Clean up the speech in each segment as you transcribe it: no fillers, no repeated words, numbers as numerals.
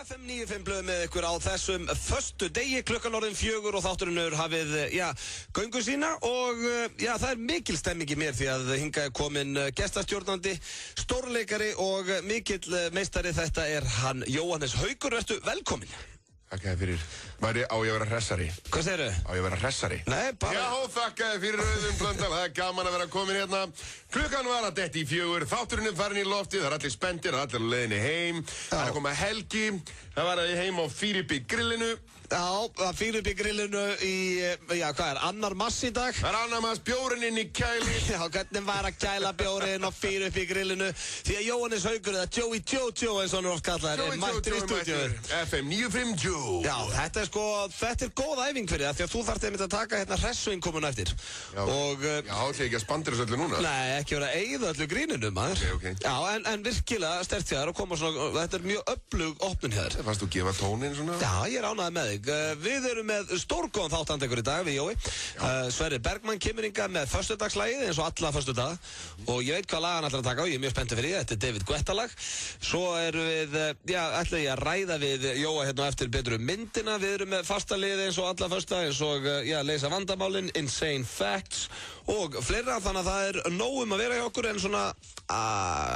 FM 95 blöð með ykkur á þessum föstu degi klukkan orðin 4 og þátturinn hafið, göngu sína og það er mikil stemming í mér því að hingað er komin gestastjórnandi, stórleikari og mikill meistari. Þetta er hann Jóhannes Haukur, vertu velkomin. Þakka þér fyrir. Væri á ég að vera hressari? Hvað segirðu? Á ég að vera hressari? Nei, bara... Já, þakka þér fyrir Rauðum Blöndal. Það er gaman að vera komin hérna. Klukkan var að detti í 4. Þátturinn er farin í loftið. Það er allir spenntir, það er allir á leiðinni heim. Það er að koma helgi. Það var að ég heim á Fyrirby grillinu. Já, Fyrirby grillinu í, hvað er, 2. mars í dag? Það er 2. mars, bjórinn inn í kæli. Já, hvernig var að kæla bjórinn á Fyrirby grillinu? Því að Jóhannes Haukur, eða Joey Jojo, eins og hann er oft kallað, er mættur í stúdíóið. FM 95 Joe. Já, þetta er góð æfing fyrir það, því að þú þarft einmitt að taka hérna hressuinnkomuna eftir. Já, ætla ég ekki að spandira þessu öllu núna? Nei, ekki vera að eyða öllu gríninu, maður. Okay. Já, en virkilega sterkt þér og koma svona, þetta er mjög öflug opnun hér. Fannst þú gefa tónin svona? Já, ég er ánægður með þig. Við erum með stórgóðan þáttandekur í dag, við Jói. Sverrir Bergmann kemur hingað með föstudagslagið eins og alla föstudaga og ég veit hvað lag hann ætlar að taka á, ég er mjög spenntur fyrir því, þetta er David Guetta lag. Svo erum við, ætla ég að ræða við Jóa hérna eftir betur myndina, við erum með fasta liði eins og alla föstudaga, eins og leysa vandamálin, Insane Facts og fleira, þannig að það er nóg að vera hjá okkur en svona,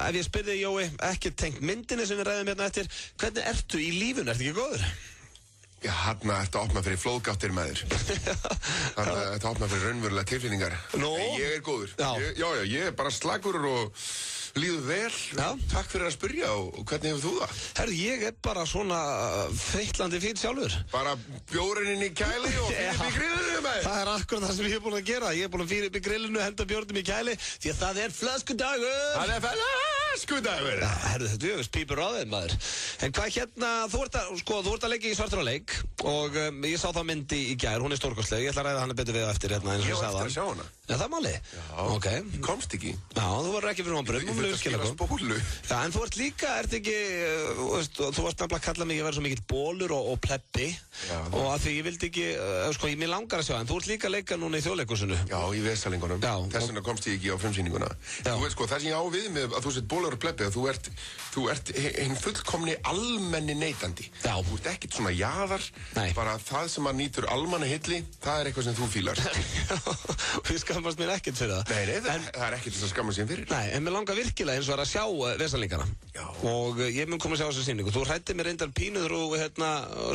ef ég spyrði Jói, ekki tengt myndinni sem við ræðum hérna eftir, hvernig ertu í lífun, ertu ekki góður? Já, hérna ertu að opna fyrir flóðgáttir með þér. Þannig að þetta opna fyrir raunverulega tilfinningar. Nú? Ég er góður. Já. Ég er bara slagur og líður vel. Já. Takk fyrir að spyrja og hvernig hefur þú það? Herðu, ég er bara svona feitlandi fín sjálfur. Bara bjórinn inn í kæli og Fyrirby grillinu með þér. Það er akkurat það sem ég er búin að gera. Ég er búin að Fyrirby grillinu, henda bjórnum í kæli því að það er flöskudagur. Það er flöskudagur. Já, herðu, þetta er pípur á þeim, maður. En hvað hérna, þú ert að leika í Svartur á leik og ég sá það myndi í gær, hún er stórkostleg, ég ætla að ræða hana betur við eftir hérna eins og ég sagði eftir að sjá hana. Já, það er máli? Já, okay. Ég komst ekki. Já, þú verður ekki fyrir vonbrigðum. Ég þurfti að skila spólu. Já, en þú ert líka, þú varst nefnilega að kalla mig, ég verði svo mikill bólur og plebbi og að því ég vildi ekki, mér langar að sjá, en þú ert líka að leika núna í Þjóðleikhúsinu. Já, í Vesalingunum. Þess vegna komst ég ekki á frumsýninguna. Þú veit það sem ég á við með að þú sett bólur og plebbi, að þú ert hinn fullkomni almenni neytandi. Já. Þú ert ekkert svona jaðar, bara það sem að nýtur almanna hilli, það er eitthvað sem þú fílar. Við skammast mér ekkert fyrir það. Nei, það er ekkert þess að skamma sér fyrir. Nei, en mér langar virkilega eins og að sjá Vesalingana. Já. Og ég mun koma að sjá þessa sýningu. Þú hræddi mér reyndar pínuður og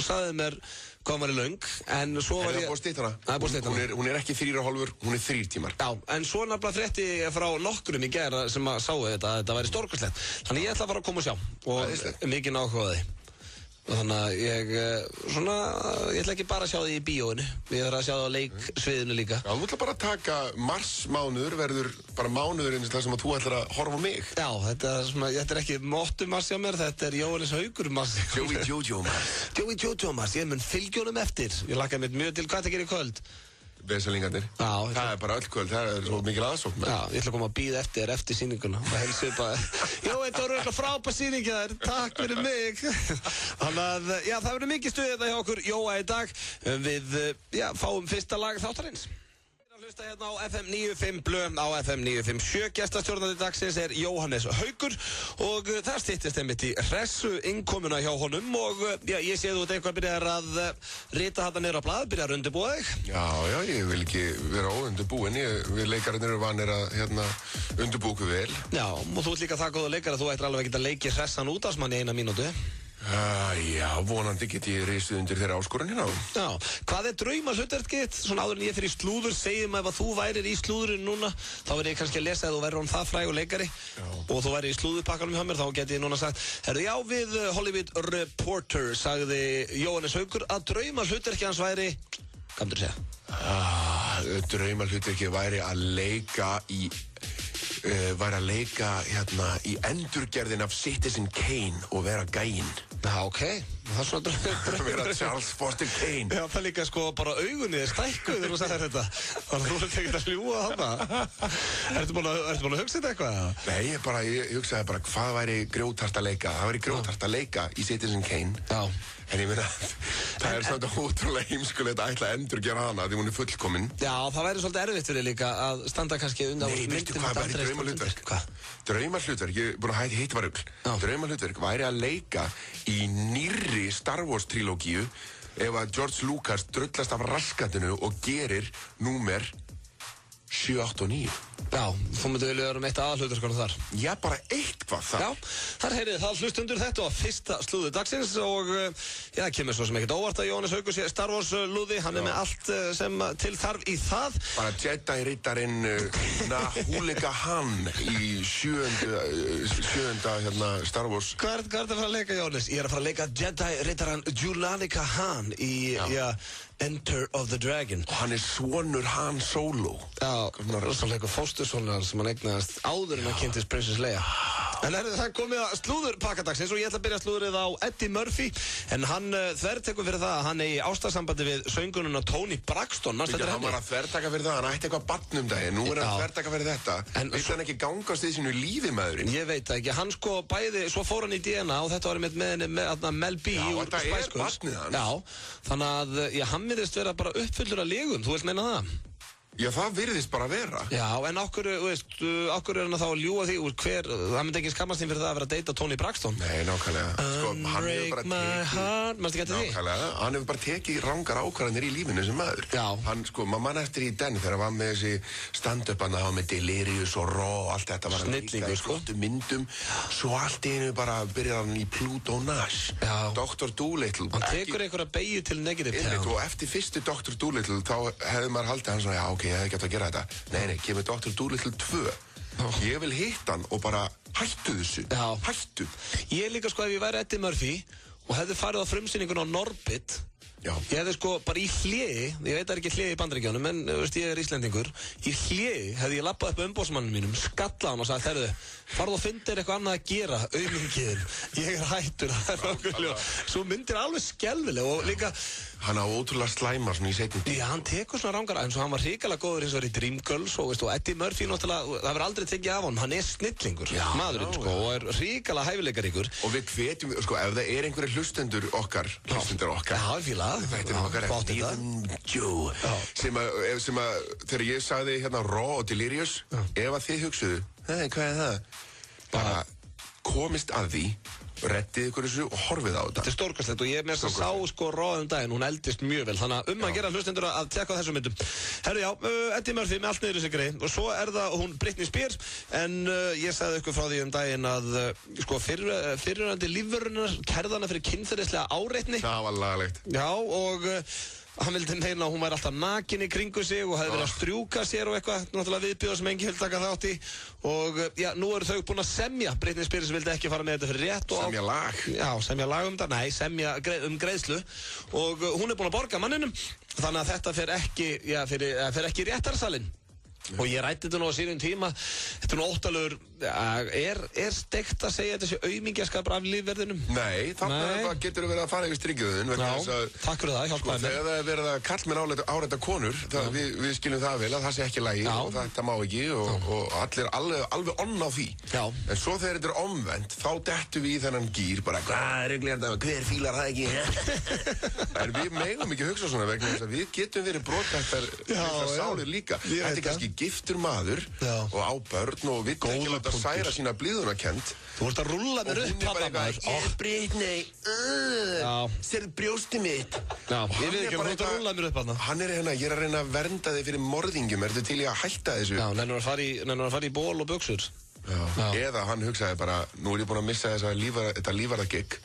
sagði mér hvað var í löng, en svo var ég... Það er búið að stytta hana. Það er búið að stytta hana. Hún er ekki 3,5, hún er 3 tímar. Já, en svo nefnilega frétti frá nokkrum í gær sem að sáu þetta væri stórkostlegt. Þannig ég ætla að fara að koma og sjá og mikið áhugaði. Þannig að ég ætla ekki bara að sjá því í bíóinu, ég þarf að sjá það á leiksviðinu líka. Já, þú ætla bara að taka marsmánuður, verður bara mánuður eins og það sem að þú ætlar að horfa á mig. Já, þetta er ekki mottumars hjá mér, þetta er Jóhannes Haukur mars. Joey Jojo mars. Joey Jojo mars, ég mun fylgjónum eftir. Ég lakkaði mér mjög til hvað það gerir í kvöld. Vesalingarnir. Það er bara öll kvöld, það er svo mikil aðsókn. Já, ég ætla að koma að bíða eftir sýninguna og helsa upp að Jó, þetta voru eitthvað frábær sýning þær, takk fyrir mig. Þannig að, það verður mikið stuð þetta hjá okkur Jóa í dag. Við, fáum fyrsta lag þáttarins. Hlusta hérna á FM 95 blöð á FM 957. Gestastjórnandi dagsins er Jóhannes Haukur og það styttist einmitt í hressu innkomuna hjá honum og ég sé þú eitthvað byrjar að rita þetta niður á blað, byrjar að undirbúa þig. Já, ég vil ekki vera óundirbúin, við leikarinn eru vanir að undirbúa okkur vel. Já, og þú ert líka það góða leikar að þú ættir alveg að geta leikið hressan út af manni 1 mínútu. Já, vonandi get ég reisið undir þeirra áskorunina. Já, hvað er drauma hlutverkið? Svona áður en ég fyrir í slúður, segjum ef að þú værir í slúðurinn núna, þá verður ég kannski að lesa að þú verður það frægur leikari og þú værir í slúðurpakkanum hjá mér, þá get ég núna sagt, við Hollywood Reporter sagði Jóhannes Haukur að drauma hlutverkið hans væri, hvað myndir þú segja? Drauma hlutverkið væri að leika í endurgerðin af Citizen Kane og vera gæinn. Já, ok. Það er svona drauma. Vera Charles Foster Kane. Já, það líka bara augunni stækkuð þegar þú sagðir þetta. Þannig að þú ert ekkert að hljúa þarna. Ertu búin að hugsa þetta eitthvað? Nei, ég hugsaði bara hvað væri grjótart að leika. Það væri grjótart að leika í Citizen Kane. Já. En ég meina, það er svona ótrúlega heimskulegt að ætla að endurgera hana því hún er fullkomin. Já, það væri svolítið erfitt fyrir líka að standa kannski undan. Nei, veistu hvað væri draumahlutverk? Hvað? Draumahlutverk, ég er búin að hitta var rugl. Draumahlutverk væri að leika í nýrri Star Wars trilógíu ef að George Lucas drullast af raskatinu og gerir númer 7, 8 og 9. Já, þú myndi vilja vera eitt aðalhlutur skoðan þar. Já, bara eitthvað þar. Já, þar heyrið það hlustundur þetta og fyrsta slúðu dagsins og það kemur svo sem ekkert óvart að Jóhannes Haukur sé Star Wars lúði, hann með allt sem til þarf í það. Bara Jedi-rittarinn Nahulika Han í sjöunda Star Wars. Hvað er þetta að fara að leika, Jóhannes? Ég er að fara að leika Jedi-rittarann Jullalika Han í Enter of the Dragon. Og hann svonur Han Solo. Já, rosalega eitthvað fóstursonur sem hann eignaðist áður en hann kynntist Princess Leia. En það komið að slúður pakkadagsins og ég ætla að byrja slúðrið á Eddie Murphy en hann þvertekur fyrir það að hann eigi ástarsambandi við söngununa Toni Braxton. Hann var að þvertaka fyrir það, hann ætti eitthvað barn daginn, nú er hann að þvertaka fyrir þetta. Vill hann ekki gangast í sínu lífi maðurinn? Ég veit ekki, hann bæði, svo fór hann í DNA og þetta var með henni með Mel B úr Spice Girls. Já, þannig að hann virðist vera bara uppfullur af legum, þú vilt meina það? Já, það virðist bara vera. Já, en okkur er hann þá að ljúga því það myndi ekki skammast þín fyrir það að vera að deyta Toni Braxton. Nei, nákvæmlega. Unbreak my heart, mannstu ekki eftir því? Nákvæmlega, hann hefur bara tekið rangar ákvarðanir í lífinu sem maður. Já. Hann, maður mann eftir í den þegar hann var með þessi stand-up-ana, hann var með Delirious og Raw og allt þetta var snillingur, í flottum myndum. Svo allt í einu bara byrjar hann í Pluto Nash. Já. Dr. Dolittle. Hann tekur einhverja beygju til negative. Og eftir fyrstu Dr. Dolittle þá hefði maður haldið hann svona, já, ok, ég hefði gett að gera þetta. Nei, kemur Dr. Dolittle 2. Ég vil hitta hann og bara hættu þessu. Já. Hættu. Ég líka ef ég væri Eddie Murphy og hefði farið á frumsýningun á Norbit. Já. Ég hefði bara í hléi, ég veit það er ekki hléi í Bandaríkjunum, en ég er Íslendingur, í hléi hefði ég labbað upp umbóðsmannum mínum, skallað hann og sagði, herðu, farðu og fyndir eitthvað annað að gera, auðmingiðin, ég er hættur, það er nákvæmlega, svo myndir alveg skelfileg og líka... Hann á ótrúlega slæma svona í seinni tíð. Já, hann tekur svona rangar, en svo hann var hrikalega góður eins og í Dreamgirls og Eddie Murphy náttúrulega, það verður aldrei tekið af hann er snillingur, maðurinn og er hrikalega hæfileikaríkur. Og við hvetjum, ef það er einhverjir hlustendur okkar. Já, fílað. Þættinum okkar eftir Joe. Sem að, þegar ég sagði hérna Raw og Delirious, ef að þið hugsuðu, hvað er það? Bara komist að því, reddið ykkur þessu og horfið á þetta. Þetta er stórkastlegt og ég með þess að sá Raw dag, hún eldist mjög vel, þannig að að gera hlustendur að tekka á þessum myndum. Herru, já, Eddie Murphy með allt niður í sig greið og svo er það hún Britney Spears, en ég sagði ykkur frá því daginn að fyrirrandi lífverðunar kærðana fyrir kynferðislega áreitni. Það var lagalegt. Já, og hann vildi meina að hún væri alltaf nakin í kringu sig og hefði verið að strjúka sér og eitthvað, náttúrulega viðbjóða sem engi vildi taka þátt í og já, nú eru þau búin að semja. Britney Spears vildi ekki fara með þetta fyrir rétt og semja lag? Já, semja lag þetta, nei, semja greiðslu og hún er búin að borga manninum þannig að þetta fer ekki í réttarsalinn. Og ég rætti þetta nú á sínum tíma, þetta nú óttalegur, er steikt að segja þessi aumingjaskapur af lífverðinum? Nei, þannig getur við verið að fara yfir strikkiðun. Já, takk fyrir það, hjálpaði mér. Þegar það er verið að kallmenn áreita konur, við skiljum það vel að það sé ekki lagi og þetta má ekki og allir alveg onn á því. Já. En svo þegar þetta er omvend, þá dettum við í þennan gír, bara hver fílar það ekki? En við megum ekki hugsa svona vegna þess að við getum verið brothættar sálir líka. Þetta er kannski giftur maður og á börn og vill ekki láta særa sína blíðunarkennd. Þú vorst að rúlla mér upp, pappa maður. Ég er Britney, sérðu brjósti mitt. Já, ég veit ekki, þú vorst að rúlla mér upp hann. Ég er að reyna að vernda þig fyrir morðingjum, ertu til í að hætta þessu? Já, nennur að fara í ból og buxur. Já. Eða hann hugsaði bara, nú er ég búin að missa þetta lífvarðagigg,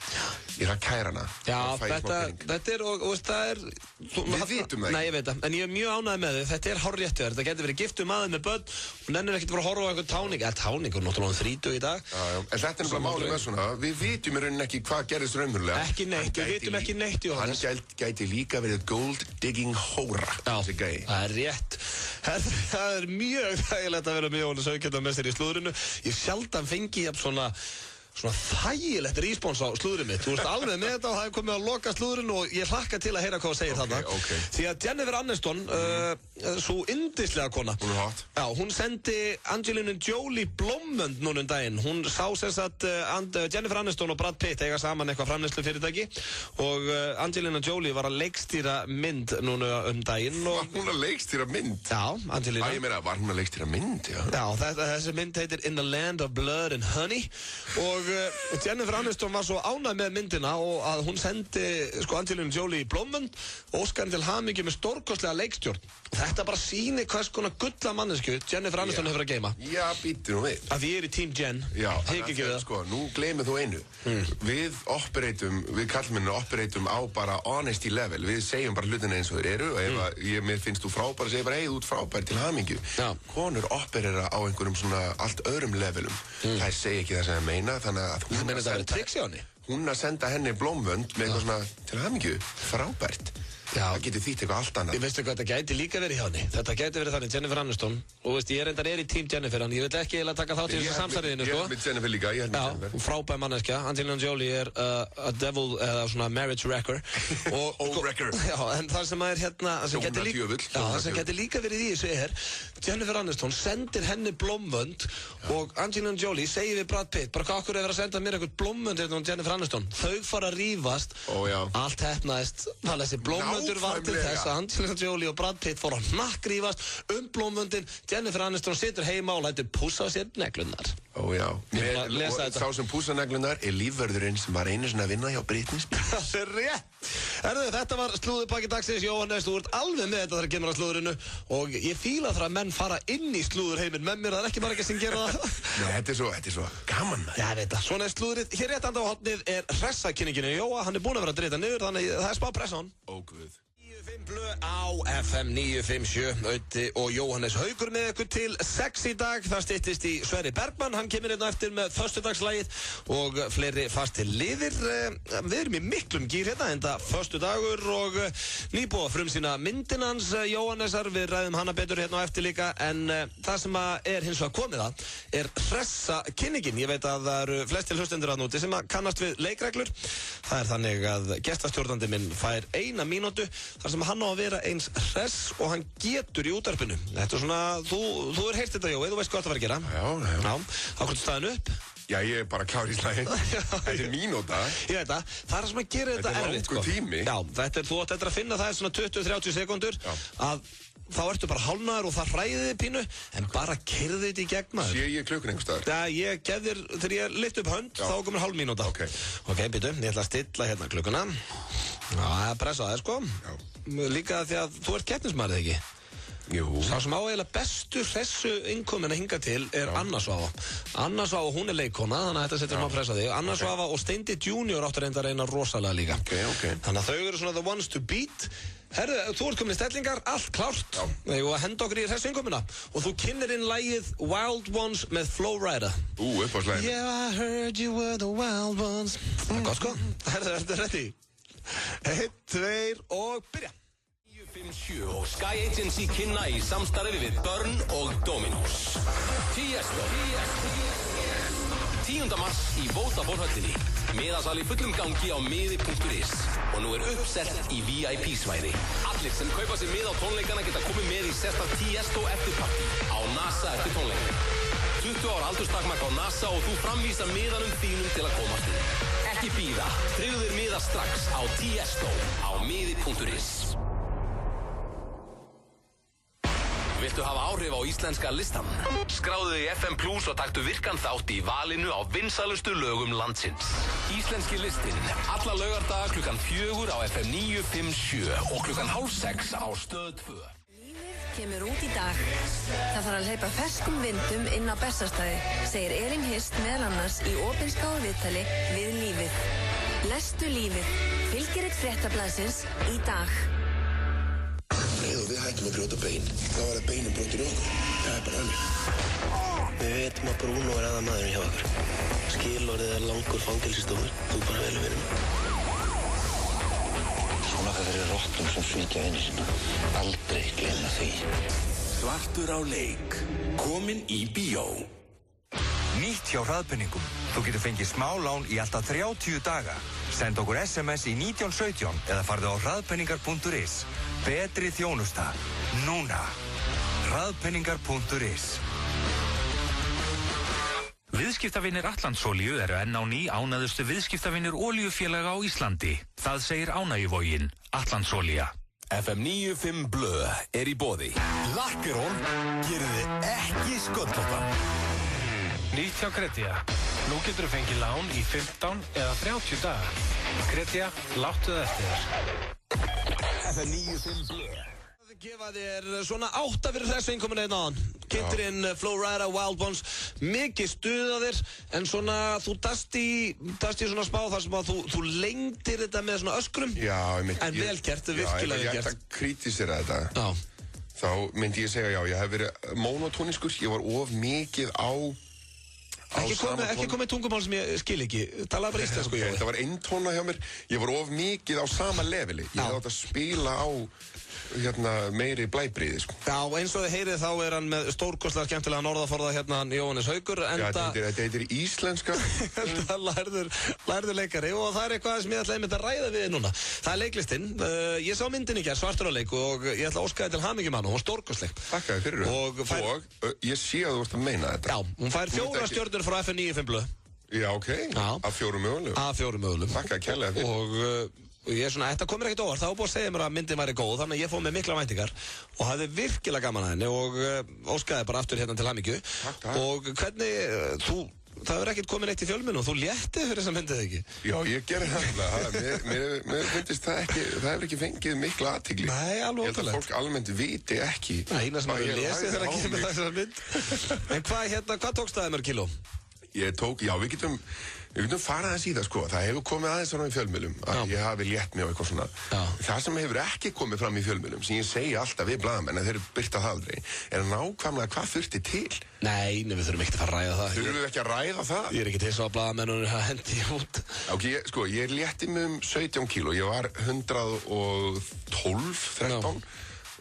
ég er að kæra hana. Já, þetta er, og það er... Við vitum það ekki. Nei, ég veit það, en ég er mjög ánægð með þau, þetta er hárrétt hjá þér, þetta getur verið giftur maður með börn og nennir ekkert að fara að horfa á einhvern táning, táningur náttúrulega 30 í dag. Já, en þetta er náttúrulega málið með svona, við vitum í rauninni ekki hvað gerðist raunverulega. Ekki neitt, við vitum ekki neitt, Jóhannes. Hann gæti líka verið gold digging hóra, þessi gæi. Það er rétt. Það er mjög þægilegt að vera með Jóhannes Haukeldal með sér í slúðrinu. Ég sjaldan fengi svona þægilegt respons á slúðrið mitt. Þú veist alveg með þetta og það er komið að loka slúðrinu og ég hlakka til að heyra hvað þú segir þarna. Því að Jennifer Aniston, svo yndislega kona. Hún er hot. Já, hún sendi Angelina Jolie blómvönd núna daginn. Hún sá sem sagt Jennifer Aniston og Brad Pitt eiga saman eitthvað framleiðslufyrirtæki og Angelina Jolie var að leikstýra mynd núna daginn. Var hún að leikstýra mynd? Já, Angelina. Ég meina, var hún að leikstýra mynd, já? Já, þessi mynd heitir In the Land of Blood and Honey og Og Jennifer Aniston var svo ánægð með myndina og að hún sendi sko Angelina Jolie blómvönd og óskar henni til hamingju með stórkostlega leikstjórn. Þetta bara sýnir hvers konar gulla mannesku Jennifer Aniston hefur að geyma. Já, býttu nú við. Að ég í Team Jen. Já, hik ekki við það. Sko, nú gleymið þú einu. Við kallmennir opereitum á bara honesty level. Við segjum bara hlutina eins og þeir eru og ef mér finnst þú frábær, segir bara, þú ert frábær til hamingju. Konur operera á einhverjum svona allt öðrum levelum. Það segir ekki það sem það meina, þannig að hún meina þetta verið tricks hjá henni. Hún að senda henni blómvönd með eitthvað svona til hamingju, frábært. Það getur þýtt eitthvað allt annað. Ég veistu hvað, þetta gæti líka verið hjá henni. Þetta gæti verið þannig, Jennifer Aniston. Og veist, ég reyndar í Team Jennifer, en ég vil ekki eiginlega taka þátt í þessu samsæriðinu, sko. Ég er með Jennifer líka, ég er með Jennifer. Já, frábær manneskja. Angelina Jolie er a devil, eða svona marriage wrecker. Wrecker. Já, en það sem er hérna, það sem gæti líka verið í þessu Jennifer Aniston sendir henni blómvönd og Angelina Jolie segir við Brad Pitt, bara hvað okkur er að senda mér eitthvað blómvönd hérna Jennifer Aniston. Þau fara að rífast, allt heppnaðist. Þessi blómvöndur var til þess að Angelina Jolie og Brad Pitt fór að hnakkrífast blómvöndin. Jennifer Aniston situr heima og lætur pússa á sér neglurnar. Sá sem pússa neglurnar er lífvörðurinn sem var einu sinni að vinna hjá Britney Spears. Það er rétt. Þetta var slúðurpakki dagsins. Jóhannes, þú ert alveg með þetta þegar kemur að slúðurinu og ég fíla það að menn fara inn í slúðurheiminn með mér. Það er ekki margir sem gera það. Nei, þetta er svo gaman. Já, ég veit það. Svona er slúðurinn. Hér rétt anda á hornið er hressakynningin Jóa. Hann er búinn að vera að drita niður, þannig það er smá pressa á hann. Ó, guð. 957 Blö á FM 957. Öddi og Jóhannes Haukur með ykkur til 6 í dag. Það styttist í Sverri Bergmann. Hann kemur hérna eftir með föstudagslægið og fleiri fastir liðir. Við erum í miklum gýr hérna, enda föstudagur og nýbúið að frumsýna myndin hans Jóhannesar. Við ræðum hana betur hérna á eftir líka, en það sem er hins vegar komið að er hressakynningin. Ég veit að það eru flestir hlustendur að núti sem að kannast við leikreglur. Það er þannig að gestastjórnandi minn fær 1 mínútu þar sem hann á að vera eins hress og hann getur í útvarpinu. Þetta er svona, þú er heyrt þetta, Jói, þú veist hvað það var að gera. Já. Ákveður staðinu upp? Já, ég er bara klár í slaginn. Þetta er mínúta. Ég veit það. Það er sem að gera þetta erfitt, sko. Þetta er langur tími. Já, þú átt eftir að finna það er svona 20-30 sekundur að þá ertu bara hálfnaður og það hræði þig pínu, en bara keyrðu þetta í gegn maður. Sé ég klukkun einhvers staðar? Já, ég gef þér, þegar ég lyft upp hönd, þá komur hálf mínúta. Ok, býtu, ég ætla að stilla hérna klukkuna. Já, pressa það, sko. Já. Líka því að þú ert keppnismærið, ekki? Jú. Sá sem á eiginlega bestu hressu innkomin að hinga til er Anna Svava. Anna Svava, hún er leikkona, þannig að þetta setur maður að pressa þig. Anna Svava og Steindi Junior áttu að reyna rosalega líka. Ok. Þannig að þau eru svona the ones to beat. Herðu, þú ert komin í stellingar, allt klárt. Þegar ég var að henda okkur í hressu innkomina. Og þú kynnir inn lagið Wild Ones með Flow Rider. Upp á slæðinu. Yeah, I heard you were the wild ones. Það er gott, sko. Herðu, ertu ready? 1, 2 og byrja. 957 og Sky Agency kynna í samstarfi við Burn og Dominos. Tiesto 10. mars í Vodafone-höllinni. Miðasal í fullum gangi á miði.is og nú er uppselt í VIP-svæði. Allir sem kaupa sér mið á tónleikana geta komið með í sérstakt Tiesto eftirparti á NASA eftir tónleikana. 20 ára aldurstakmark á NASA og þú framvísar miðanum þínum til að komast inn. Ekki bíða, tryggðu þér miða strax á Tiesto á miði.is. Viltu hafa áhrif á íslenska listan? Skráðu þig í FM Plus og taktu virkan þátt í valinu á vinsælustu lögum landsins. Íslenski listinn, alla laugardaga klukkan 4 á FM 957 og klukkan 5:30 á Stöð 2. Lífið kemur út í dag. Það þarf að hleypa ferskum vindum inn á Bessastaði, segir Elín Hist meðal annars í opinskáu viðtali við Lífið. Lestu Lífið. Fylgiritt fréttablaðsins í dag. Og við hættum að brjóta bein, þá var það beinin brotur í okkur. Það er bara þannig. Við veitum að Bruno er aða maðurinn hjá okkur. Skilorðið er langur fangelsisdómur, þú bara velur við hann. Svona það fyrir rottum sem svíkja einu sinna. Aldrei gleyma því. Svartur á leik, komin í bíó. Nýtt hjá hraðpenningum. Þú getur fengið smá lán í alltaf 30 daga. Send okkur SMS í 1917 eða farðu á hraðpenningar.is. Betri þjónusta. Núna. Hraðpenningar.is. Viðskiptavinir Atlandsolíu eru enn á ný ánægðustu viðskiptavinir olíufélaga á Íslandi. Það segir ánægjuvoginn Atlandsolía. FM 95 Blö er í boði. Lakkerón gerir þið ekki sköllóttan. Nýtt hjá Gretja. Nú getur þú fengið lán í 15 eða 30 daga. Kredja, láttu það eftir þér. FM 95 Blö. Það gefa þér svona 8 fyrir þessu innkomin einn áðan. Kitturinn, Flowrider, Wild Ones, mikið stuða þér, en svona þú dast í svona spá þar sem að þú lengdir þetta með svona öskrum. Já, en vel gert, virkilega vel gert. Já, ef ég ætti að kritisera þetta, þá myndi ég segja ég hef verið monotóniskur, ég var of mikið á Ekki komið tungumál sem ég skil ekki. Talaði bara íslensku, Jói. Það var eintóna hjá mér. Ég var of mikið á sama leveli. Ég hefði átt að spila á meiri blæbrigði, sko. Já, eins og þið heyrið þá hann með stórkostlega skemmtilega norðaforða Jóhannes Haukur. Já, þetta heitir íslenska. Það lærður leikari og það eitthvað sem ég ætla einmitt að ræða við núna. Það leiklistinn. Ég sá myndin í gær, Svartur á leik, og ég ætla að óska þér til hamingju með hana. Hún var stórkostleg. Takk fyrir. Og ég sé að þú vorst að meina þetta. Já, hún fær 4 stjörnur frá FM 95 Blö. Já, ok. Af 4 mögulegum. Af 4 mögulegum. Takk að kærlega fyrir. Og ég þetta komir ekkert óvart, það var búið að segja mér að myndin væri góð, þannig að ég fóð með mikla væntingar og hafði virkilega gaman að henni og óskaði bara aftur hérna til hamingju. Takk. Og hvernig, það hefur ekkert komið neitt í fjölmiðlum, þú léttið fyrir þessa myndið ekki? Já, ég gerði það. Mér finnst það ekki, það hefur ekki fengið mikla athygli. Nei, alveg ótrúlegt. Ég held að fólk almennt viti ekki. Eina sem hefur lesið þegar að kemur þessar mynd. En hvað tókst það mörg kíló? Við getum farað aðeins í það, sko. Það hefur komið aðeins svona í fjölmiðlum að ég hafi létt mig og eitthvað svona. Það sem hefur ekki komið fram í fjölmiðlum, sem ég segi alltaf við blaðamenn, en þeir birta það aldrei, nákvæmlega hvað þurfti til. Nei, við þurfum ekki að fara að ræða það. Þurfum við ekki að ræða það? Ég ekki til svo að blaðamennunum hendi út. Ok, ég létti mig 17 kíló. Ég var 112, 13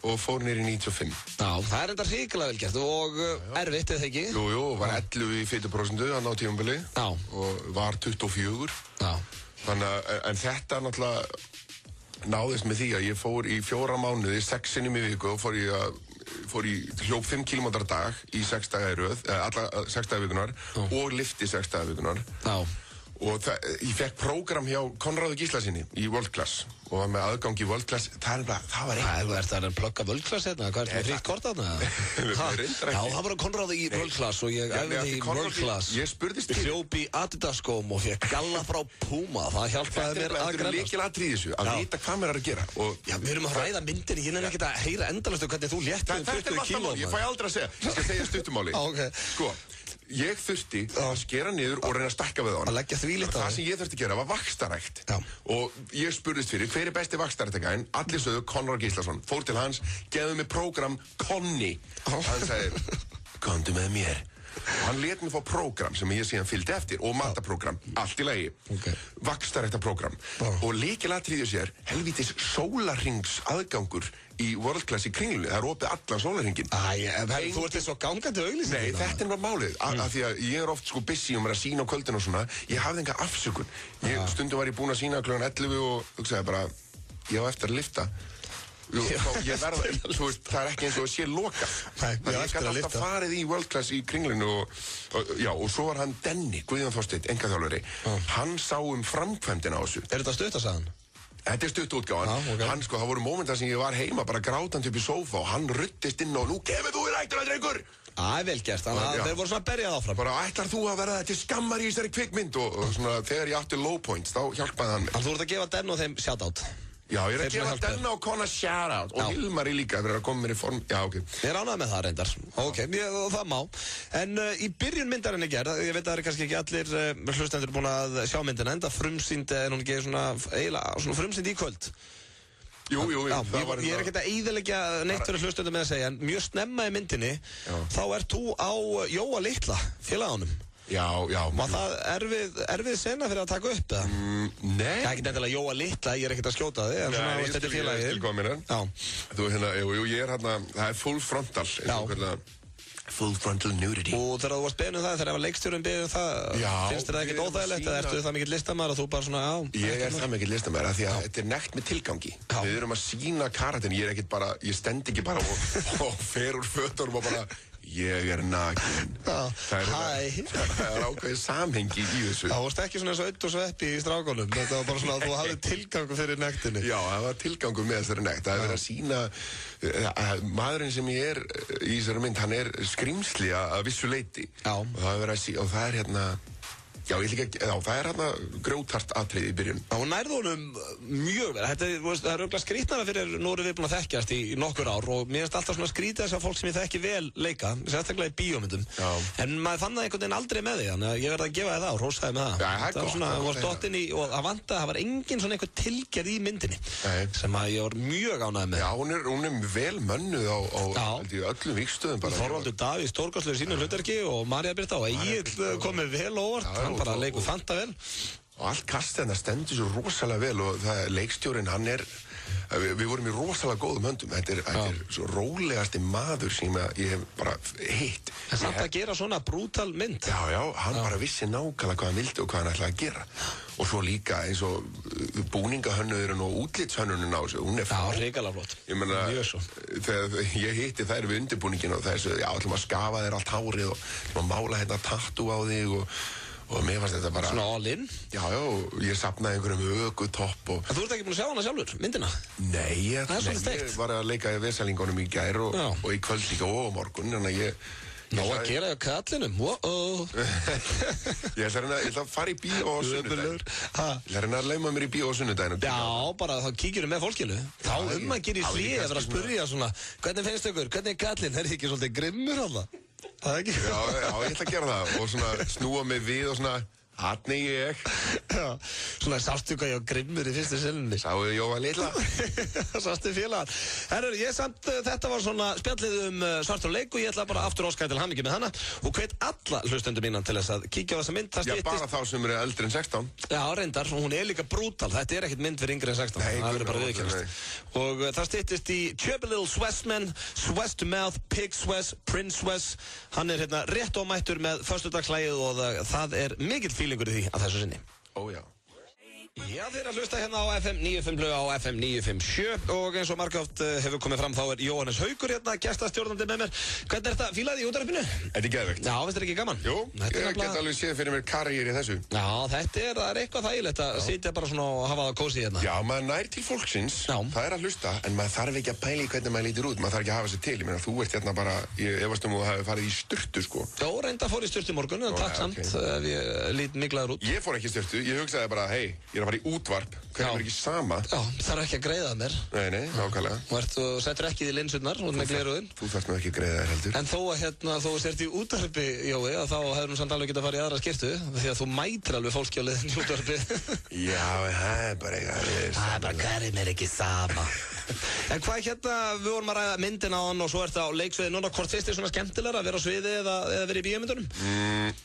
og fór nýri 95. Já, það enda hrikalega vel gert og erfitt, eða ekki? Jú, var 11 í 40% á tímabili og var 24. Já. Þannig að, en þetta náttúrulega náðist með því að ég fór í 4 mánuði, 6 sinnum í viku og fór í hljóp 5 km dag í 6 daga í röð, alla 6 daga vikunar og lyfti 6 daga vikunar. Já. Og ég fekk prógram hjá Konráði Gíslasyni í World Class og var með aðgang í World Class. Það var eitthvað. Það að plugga World Class hérna? Hvað með frítt kort þarna? Já, það var Konráði í World Class og ég æfði í World Class. Ég spurðist til. Ég hljóp í Adidas-skóm og fekk galla frá Puma. Það hjálpaði mér að grænast. Þetta er lykilatriði í þessu, að vita hvað mér er að gera. Já, við erum að ræða myndinni. Ég nefnir ekkert að heyra endalaust hvernig þú léttir 20 kíló. Ég fæ aldrei að segja. Ég skal segja stuttumáli. Sko, ég þurfti að skera niður og reyna að stækka við á hann. Að leggja því lítið á það sem ég þurfti að gera var vaxtarækt. Og ég spurðist fyrir, hver er besti vaxtaræktagæðin? Allir sögðu Konráð Gíslason. Fór til hans, gefðu mig prógram Konni. Hann sagði, komdu með mér. Og hann let mér fá prógram sem ég síðan fylgdi eftir og mataprógram, allt í lagi. Vaxtaræktaprógram. Og lykilatriði sér, helvítis sólarhrings aðgangur í World Class í Kringlunni. Það opið allan sólarhringin. Þú ert eins og gangandi auglýsing. Nei, þetta er bara málið. Af því að ég oft sko busy og mér að sína á kvöldin og svona. Ég hafði enga afsökun. Stundum var ég búinn að sína klukkan 11 og hugsaði bara, ég á eftir að lyfta. Það er ekki eins og að sé loka. Þannig ég gæti alltaf farið í World Class í Kringlunni og svo var hann Denni, Guðjón Þorsteinn, engaþjálfari. Hann sá framkvæmdina á þessu. Er þetta stuttasagan? Þetta er stuttútgáfan. Hann sko, það voru mómentar sem ég var heima bara grátandi upp í sófa og hann ruttist inn og nú kemur þú í ræktina, drengur! Vel gert, þannig að þeir voru svona berjað áfram. Bara ætlar þú að vera til skammar í þessari kvikmynd og svona þegar ég átti low points, þá hjálpaði hann mér. Þannig þú ert að gefa Den og þeim shoutout? Já, ég er að gefa Den og Konna shoutout og Hilmari líka fyrir að koma mér í form. Já, ok. Ég er ánægð með það reyndar. Ok, það má. En í byrjun myndarinn gerð, ég veit að það er kannski ekki allir hlustendur búin að sjá myndina, enda frumsýnd en hún ekki svona frumsýnd í kvöld. Jú, ég er ekkert að eyðileggja neitt fyrir hlustendur með að segja, en mjög snemma í myndinni, þá ert þú á Jóa litla, félaganum. Já. Var það erfið sena fyrir að taka upp, eða? Nei. Það er ekki nefnilega Jóa litla, ég er ekkert að skjóta þig, en svona þetta er félagið. Ég skil hvað mér er. Þú, ég er hérna, það er full frontal, full frontal nudity. Og þegar þú varst beðin það, þegar það var leikstjórinn beðin það, finnst þér það ekkert óþægilegt, eða ertu það mikill listamaður og þú bara svona, Ég er það mikill listamaður, af því að þetta er nekt með tilgangi. Við erum að sýna karatinn, ég stend ekki bara og fer úr fötunum og bara, ég er nakin. Það er ákveðið samhengi í þessu. Það varst ekki svona eins og Ödd og Sveppi í Strákunum. Þetta var bara svona að þú hafði tilgangu fyrir nektinni. Já, það var tilgangu með þessari nekt. Það er verið að sýna maðurinn sem ég er í þessari mynd, hann er skrimsli að vissu leyti. Og það er verið að sýna, og það er hérna Já, það hérna grjótart atriði í byrjun. Já, hún nærði honum mjög vel. Það er örugglega skrítnara fyrir, nú erum við búin að þekkjast í nokkur ár og mér finnst alltaf svona skrítið þess að fólk sem ég þekki vel leika, sérstaklega í bíómyndum. Já. En maður fann það einhvern veginn aldrei með því, þannig að ég verði að gefa þér það og hrósaði með það. Já, það er gott. Svona, var stottin í, og það vantaði, það var engin svona einhver tilgerð í myndinni. Nei. Sem að ég var mjög ánægður með. Já, hún er vel mönnuð á öllum vígstöðum bara. Þorvaldur Davíð stórkostlegur í sínu hlutverki og María Birta og Egill komið vel óvart, hann bara leikur fanta vel. Og allt kastið hennar stendur svo rosalega vel og leikstjórinn, við vorum í rosalega góðum höndum. Þetta er svo rólegasti maður sem ég hef bara hitt. En samt að gera svona brútal mynd. Já, hann bara vissi nákvæmlega hvað hann vildi og hvað hann ætlaði að gera. Og svo líka eins og búningahönnurinn og útlitshönnurinn á þessu, hún er Já, hrikalega flott. Ég meina, þegar ég hitti þær við undirbúningin og þessu, ætlum að skafa þér allt hárið og mála hérna tattoo á þig og mér fannst þetta bara... Svona all in? Já, ég safnaði einhverjum ökutopp og... En þú ert ekki búin að sjá hana sjálfur, myndina? Nei, ég var að leika í vesalingunum í gær og í kvöld líka og morgun, þannig að ég... Ná að gera á kallinum, Ég ætla að fara í bíó á sunnudaginn. Ég ætla að lauma mér í bíó á sunnudaginn. Já, bara þá kíkjum við með fólkinu. Þá að gera í hlið að vera að spyrja svona, hvernig finnst ykkur, hvernig er kallinn? Er þið ekki svolítið grimmur alltaf? Það ekki? Já, ég ætla að gera það og svona snúa mig við og svona Hanni ég. Já, svona sástu hvað ég var grimmur í fyrstu sinni. Sáu Jóa litla. Sástu félagar. Herru, þetta var svona spjallið Svart og leik og ég ætla bara aftur óskæði til hamingju með hana og hvet alla hlustendur mínan til þess að kíkja á þessa mynd. Já, bara þá sem eru eldri en 16. Já, reyndar, og hún er líka brútal. Þetta er ekkert mynd fyrir yngri en 16. Nei, það verður bara viðurkennast. Og það styttist í Chubby Little Swessman, Swess-to-Mouth, Pig-Swess, Prince-Swess. Hann er hérna rétt ómættur með föstudagslægið og það er mikill fílingur í því að þessu sinni. Ó já. Já, þið að hlusta hérna á FM 95 blöð á FM 957 og eins og margóft hefur komið fram þá er Jóhannes Haukur hérna, gestastjórnandi með mér. Hvernig er þetta? Fílaði í útvarpinu? Þetta er geðveikt. Já, finnst þetta ekki gaman? Jú, ég get alveg séð fyrir mér karriér í þessu. Já, það er eitthvað þægilegt að sitja bara svona og hafa það kósí hérna. Já, maður nær til fólksins, það er að hlusta, en maður þarf ekki að pæla í hvernig maður lítur út, maður þarf ekki að hafa sig til. Ég meina, þú ert hérna bara, ég efast að hafa farið í sturtu, sko. Já, reynda fór í sturtu í morgun, en takk samt ef ég lít miglaður út. Ég fór ekki í sturtu, ég hugsaði bara, hey, ég er að fara í útvarp, hvernig er ekki sama? Já, þarf ekki að greiða það mér. Nei, nákvæmlega. Og settur ekki í linsurnar út með gleruðin. Þú þarfst nú ekki að greiða þér heldur. En þó að þú sért í útvarpi, Jói, að þá hefur nú samt alveg getað að fara í aðra skiptu, því að þú mætir alveg fólki á leiðin í útvarpi. Já, það er bara eitthvað. Það er bara hverjum er ekki sama. En hvað við vorum að ræða myndina á hann og svo ert það á leiksviði núna, hvort finnst þér svona skemmtilegra að vera á sviði eða vera í bíómyndunum?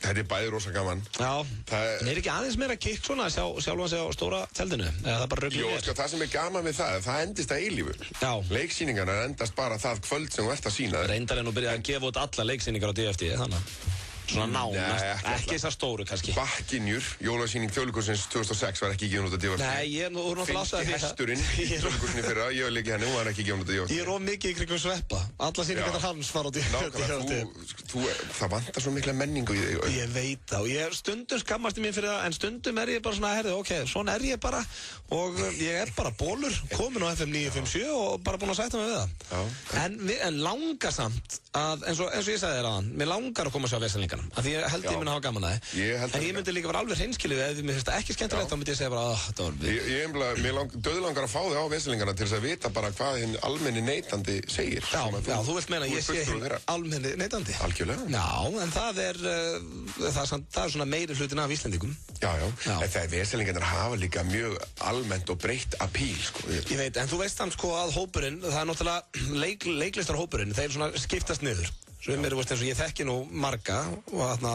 Þetta er bæði rosa gaman. Já, en er ekki aðeins meira kikk svona að sjálfan sig á stóra tjaldinu? Eða það bara rugglið mér? Jó, sko, það sem er gaman við það endist að eilífu. Já. Leiksýningarnar endast bara það kvöld sem þú ert að sýna. Reyndar en þú byrjaði að gefa út alla leiksýningar á DFT, þannig. Svona nánast, ekki þessar stóru kannski. Bakkinjur, jólasýning Þjóðleikhússins 2006 var ekki gefin út að DFT. Nei, ég er náttúrulega ástæði fyrir það. Hesturinn í Þjóðleikhússinni fyrra, ég var líka henni, hún var ekki gefin út að DFT. Ég er mikið í kringum Sveppa. Alla sýningar hans fara á DFT. Nákvæmlega, það vantar svo mikla menningu í þig. Ég veit það og ég stundum skammast í mér fyrir það, en stundum er ég bara svona, herðu, ok, svona er ég bara og ég er bara bólur, komin á FM 957 og bara búin að sætta mig við það. En langar samt að, eins og ég sagði þér áðan, mér langar að koma að sjá Vesalingana, af því ég held ég myndi hafa gaman að þið. En ég myndi líka vera alveg hreinskilið ef mér finnst það ekki skemmtilegt, þá myndi ég segja bara, þetta var við. Mér döðlangar að fá þig á Vesalingana til þess að vita bara hvað hinn almenni neytandi segir. Já, þú vilt meina að ég sé hinn almenni neytandi. Algjörlega. Já, en það er svona meiri hlutin af Íslendingum. Já, en það er Vesalingarnar hafa líka mjög almennt og breytt apíl, sko. Ég veit, en þú veist þannig sko að hópurinn, það er náttúrulega leiklistarhópurinn, þeir svona skiptast niður. Svo mér, eins og ég þekki nú marga og þarna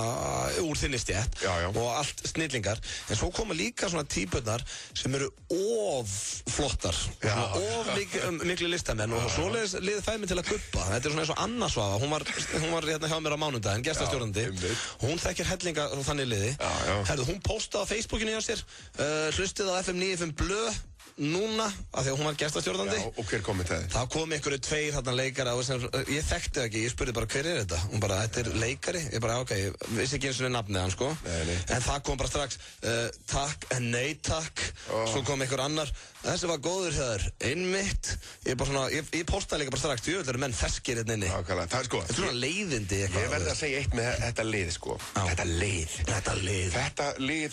úr þinni stétt og allt snillingar, en svo koma líka svona típurnar sem eru of flottar, of miklu listamenn og svoleiðis liðið fæði mig til að guppa. Þetta er svona eins og Anna Svava, hún var hérna hjá mér á mánudaginn, gestastjórnandi, hún þekkir hellinga þannig liði. Herðu, hún postaði á Facebookinu hjá sér, hlustið á FM 95 blöð núna, af því að hún var gestastjórnandi. Já, og hver kom með það? Það kom einhverju tveir þarna leikara og ég þekkti það ekki, ég spurði bara hver er þetta? Hún bara, þetta er leikari? Ég bara, ok, ég vissi ekki eins og nafnið hann, sko. Nei. En það kom bara strax, takk, en nei takk. Svo kom einhver annar, þessi var góður hér. Einmitt. Ég postaði líka bara strax, djöfull eru menn feskir hérna inni. Nákvæmlega, það er sko. Þetta er svona leiðindi eitthvað. Ég verði að segja eitt með þetta lið, sko. Þetta lið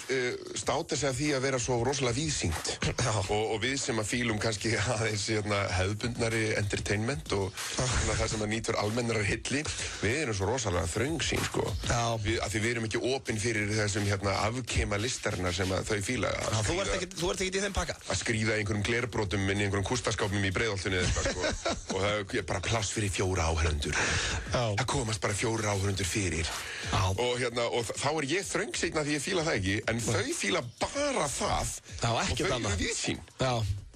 státa sig af því að vera svo rosalega víðsýnt. Og við sem að fílum kannski aðeins hefðbundnari entertainment og það sem að nýtur almennarar hilli, við erum svo rosalega þröngsýn, sko. Af því við erum ekki opin fyrir þessum afkema listarinnar sem að þau fíla. Þú ert ekki í þeim pakka? Að skríða einhverjum glerbrotum inn í einhverjum kústaskápum í Breiðholtinu eða eitthvað, sko. Og það er bara pláss fyrir 4 áhorfendur. Það komast bara 4 áhorfendur fyrir. Og þá er ég þröngsýnn að því ég fíla það ekki, en þau fíla bara það. Og þau eru víðsýn.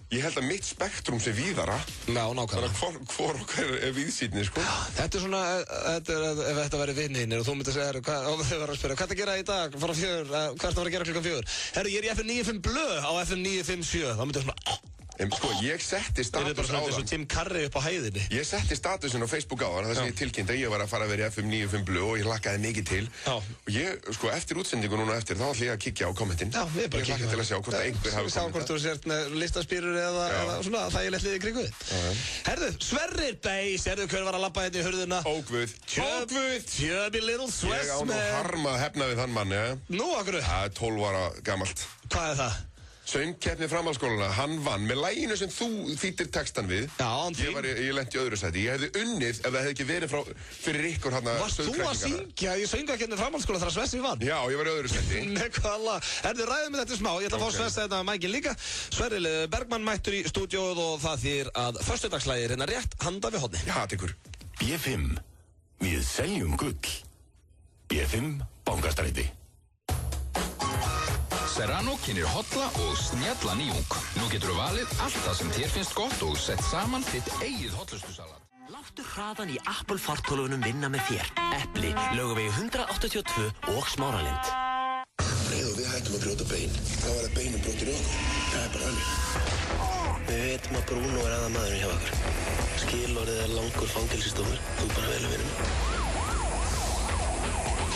Ég held að mitt spektrum sé víðara. Já, nákvæmlega. Þannig að hvor okkar er víðsýnni, sko. Þetta er svona, ef þetta væri vinninir og þú myndir segja, og þau var að spyrja, hvað er að gera í dag, fara 4, hvað er það að gera klukkan 4? Herru, ég er í FM 95 Blö á FM 957, þá myndir svona... Sko, ég setti status á það. Tim Curry upp á hæðinni. Ég setti statusin á Facebook á það, þess að ég tilkynnti að ég var að fara að vera í FM 95 Blö og ég lakkaði mikið til. Og ég, sko, eftir útsendingu núna eftir, þá ætla ég að kíkja á kommentin. Já, við bara kíkja. Ég lakka til að sjá hvort að einhver hafi kommentað. Sjá hvort þú sért með listaspýrur eða svona þægilegt liði kringu þið. Herðu, Sverrir Beis, hver var að labba hérna í hurðina? Ógvuð. Chubby Little Swiss Man. Ég á nú harma að hefna við þann mann, ja. Nú, akkur? Það er 12 ára gamalt. Hvað er það? Söngkeppni framhaldsskólana, hann vann með laginu sem þú þýttir textan við. Já, ég lenti í öðru sæti. Ég hefði unnið ef það hefði ekki verið fyrir ykkur Varst þú að syngja í söngkeppni framhaldsskóla þar að Svessi vann? Já, ég var í öðru sæti. Nekkvæða. Herðu, ræðum við þetta smá. Ég ætla að fá Svessi þetta með mækin líka. Sverrir Bergmann mættur í stúdíóð og það þýðir að föstudagslægir hérna rétt handa við horni. Já, tekur. B5. Við seljum gull. B5 Bankastræti. Serrano kynir hotla og snjalla nýjung. Nú getur þú valið allt það sem þér finnst gott og sett saman þitt eigið hotlustusalat. Láttu hraðan í Apple fartölvunum vinna með þér. Epli, Laugavegi 182 og Smáralind. Leið og við hættum að brjóta bein, þá var það beinum brotin í okkur. Það er bara þannig. Við veitum að Bruno er aðalmaðurinn hjá okkur. Skilorðið er langur fangelsisdómur. Þú bara velur vinum.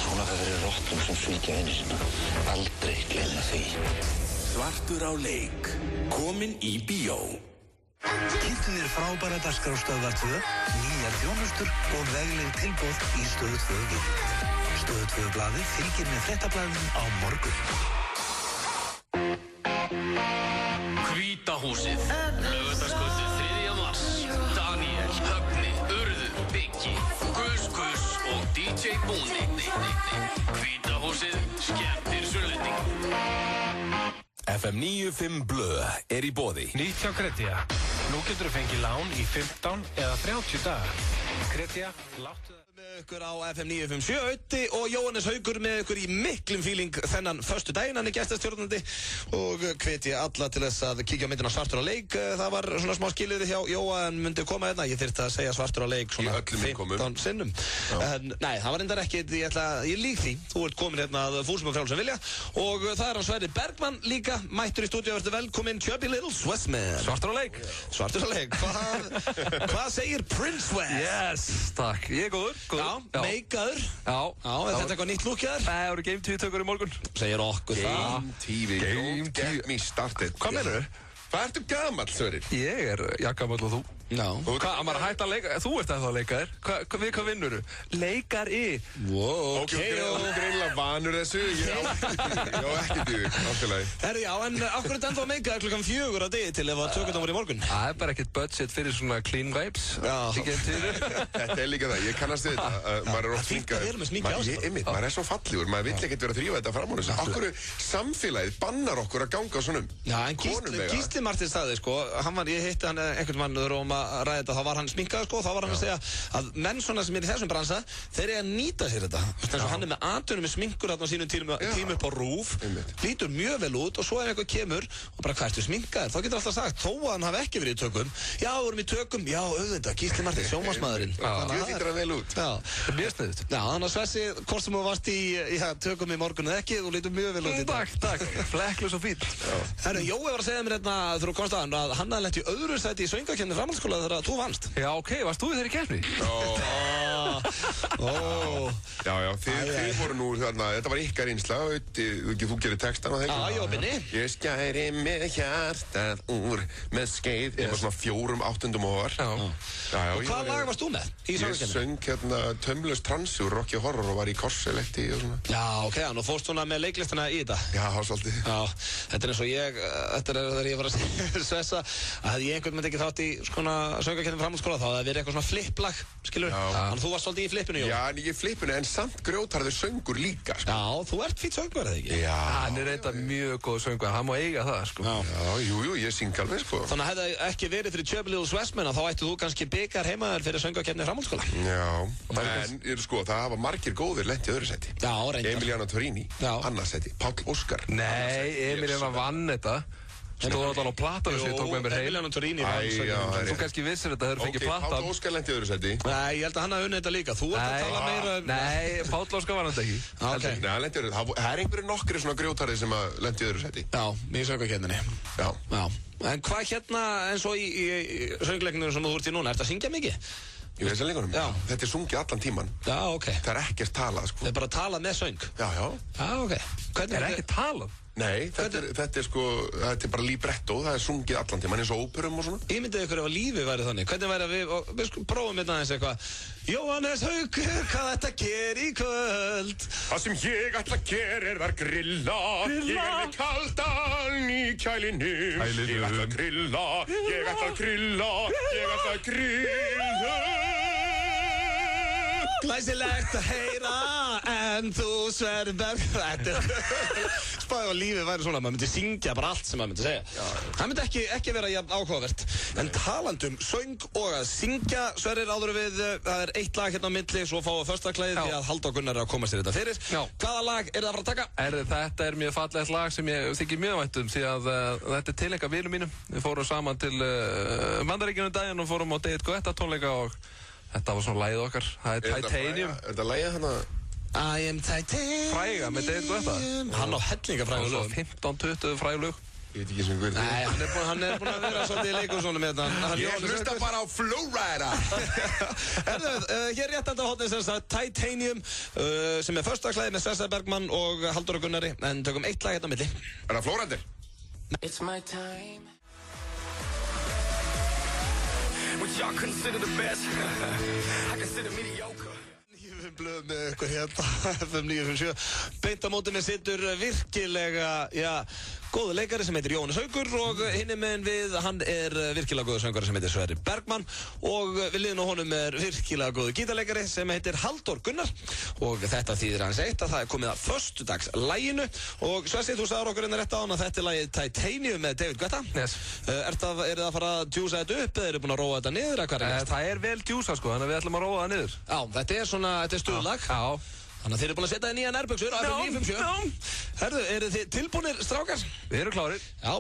Svona það verið rottum sem svíkja vinni sína. Aldrei gleyma því. Svartur á leik. Komin í bíó. Kynntu þér frábæra dagskrárstöðvar 2, nýjar þjónustur og vegleg tilboð í Stöð 2 Vík. Stöð 2 blaðið fylgir með fréttablaðinu á morgun. Hvíta húsið. Laugardagskvöldið 3. mars. Daniel, Högni, Urður, Biggi, Gus og DJ Búni. Hvíta húsið skemmtir Sunnlending. FM 95 Blö er í boði. Nýtt hjá Kredja. Nú getur þú fengið lán í 15 eða 30 daga. Kredja, láttu það. Með ykkur á FM 957 Ötti og Jóhannes Haukur með ykkur í miklum fíling þennan föstu daginn. Hann er gestastjórnandi og hvetja alla til þess að kíkja á myndina Svartur á leik. Það var svona smá skilyrði hjá Jóhann myndi koma hérna. Ég þyrfti að segja Svartur á leik svona 15 sinnum. En nei, það var reyndar ekkert. Ég lík því. Þú ert komin hérna að fúsum og frjálsum vilja. Og það er hann Sverrir Bergmann líka mættur í stúdíu. Verður velkominn Chubby Little Swiss Man. Svartur á leik. Svartur á leik. Hvað segir Prince West? Yes, takk. Ég er góður. Já, meikaður. Já, er þetta eitthvað nýtt lúk hjá þér? Nei, það voru Game TV tökur í morgun. Segir okkur það. Game TV, don't get me started. Hvað meinarðu? Hvað ertu gamall, Sverrir? Ég er jafngamall og þú. Já. Hvað, hann var að hætta að leika? Þú ert að það leikaðir. Við hvað vinnur þú? Leikari. Wow, ok. Greinlega vanur þessu. Ég á ekki því, áskilagi. Herru, já, en okkur er þetta ennþá meikaður klukkan 4 á degi til ef að tökundum voru í morgun? Það er bara ekkert budget fyrir svona clean vibes. Þetta er líka það, ég kannast við þetta. Maður er oft sminkaður. Maður er svo fallegur, maður vill ekkert vera að þrífa þetta fram á þessu. Okkur samfélagið bannar okkur að ganga á svonum. Já, en Gísli Martin sagði, sko, ég hitti hann einhvern mann að ræða þetta, þá var hann sminkaður sko, þá var hann að segja að menn svona sem er í þessum bransa, þeir eru að nýta sér þetta. Þannig að hann er með atvinnum með sminkur þarna á sínum tíma upp á RÚV, lítur mjög vel út og svo ef einhver kemur og bara hvað ertu sminkaður, þá getur alltaf sagt, þó að hann hafi ekki verið í tökum, já, við vorum í tökum, já, auðvitað, Gísli Martin, sjónvarpsmaðurinn. Ég þýttir hann vel út. Mjög sniðugt. Já, þannig að Svessi, hvort sem þú varst í tökum í morgun eða ekki, þú lítur mjög vel út í dag. Takk, flekklus og fínt. Herru, Jói var að segja mér hérna þegar þú komst að hann að hann hafði lent í öðru sæti í söngvakeppni framhaldsskóla þegar þú vannst. Já, ok, varst þú í þeirri keppni? Já, þið voru nú þarna, þetta var ykkar einsla, þú gerir textan og það Já, ég var binni. Ég skæri með hjartað úr með skeið, ég var svona 4/8 ofar. Og hvað lag varst þú með í Ég söngvakeppninni? söng hérna Tömlaus Transi úr Rocky Horror og var í korselekti og svona. Já, ok, nú fórst svona með leiklistina í þetta. Já, svolítið. Já, þetta er eins og þetta er þegar ég var að svessa, að hefði ég einhvern veginn ekki þátt í svona söngvakeppni framhaldsskóla, þá hefði verið eitthvað svona flipplag, skilur? Þannig að þú varst svolítið í flippinu, Jón. Já, en ég í flippinu, en samt grjótharður söngur líka, sko. Já, þú ert fýtt söngur, eða ekki? Já. Hann er reynda mjög góð söngur, hann má eiga það, sko. Já, jú, ég syng alveg, sko. Þannig að hefði ekki verið fyrir Chubby Little Svessmenn, þá ættu þú kannski bikar heimaður fyrir söngvakeppni framhaldsskóla. Já, en sko, það hafa margir góðir lent í öðru seti. Já, reyndar. Emiliana Torrini, annars seti. Páll Óskar. Nei, Emiliana vann þetta. Stóð allan á platanu sem ég tók með mér heim. Emiliana Torrini vann söngvakeppni. Þú kannski vissir þetta, þegar þú fengið platan. Ok, Páll Óskar lent í öðru seti. Nei, ég held að hann hafi unnið þetta líka. Þú ert að tala meira um... Nei, Páll Óskar vann þetta ekki. Nei, hann lent í öðru. Það er einhverju nokkri svona grjótharði sem að lent í öðru seti. Já, í söngvakeppninni. Já. En hvað hérna, eins og í söngleikninu sem þú ert í núna, ert að syngja mikið? Í veisleikunum? Já. Þetta er sungið allan tíman. Já, ok. Það er ekkert talað, sko. Það er bara talað með söng? Já. Já, ok. Er ekkert talað? Nei, þetta er sko, þetta er bara libretto, það er sungið allan tíman eins og óperum og svona. Ég myndi ykkur ef að lífið væri þannig. Hvernig væri að við prófum hérna aðeins eitthvað. Jóhannes Haukur, hvað þetta ger í kvöld? Það sem ég ætla að gera er að grilla. Ég er með kaldan í kælinum. Ég ætla að grilla, ég ætla að grilla, ég ætla að grilla. Glæsilegt að heyra, en þú Sverrir spáði á lífið væri svona, maður myndi syngja bara allt sem maður myndi segja. Það myndi ekki vera jafn áhugavert. En talandum söng og að syngja, Sverrir, áður við, það er eitt lag hérna á milli, svo fáum við föstudagslagið því að Halldór Gunnar er að koma sér þetta fyrir. Hvaða lag er það að fara að taka? Þetta er mjög fallegt lag sem ég þykir mjög vænt því að þetta er tileinka vinum mínum. Við fórum saman til Bandaríkjunum daginn og fórum á David Guetta tónleika og þetta var svona lagið okkar. Það er Titanium. Er þetta lagið hana? I am Titanium. Fræga með David Guetta. Hann á hellinga fræga lög. 15-20 fræga lög. Ég veit ekki sem hvernig. Nei, hann er búinn að vera svolítið í leikursónum með þetta. Ég hlusta bara á Flowrider. Hér rétt enda hóttið sem sagt Titanium sem er föstudagslagið með Sverrir Bergmann og Halldór Gunnari. En tökum eitt lag hérna á milli. Er það Flowrider? It's my time. What y'all consider the best, I consider mediocre. Blöð með ykkur hérna, FM 957. Beint á móti með situr virkilega, góðu leikari sem heitir Jóhannes Haukur og hinni meginn við, hann er virkilega góðu söngari sem heitir Sverrir Bergmann og við liðin á honum er virkilega góðu gítarleikari sem heitir Halldór Gunnar og þetta þýðir hans eitt að það er komið að föstudagslæginu og Sverri, þú sagðir okkur rétt á hann að þetta er lagið Titanium með David Guetta. Yes. Er það að fara að djúsa þetta upp eða eru búin að róa þetta niður? Það er vel djúsa sko, þannig að við ætlum að róa það niður. Já, þetta er stuðlag. Já. Þannig að þið eru búin að setja það í nýja nærbuxur á FM 957. Herðu, eru þið tilbúinir, strákar? Við erum klárir. Já,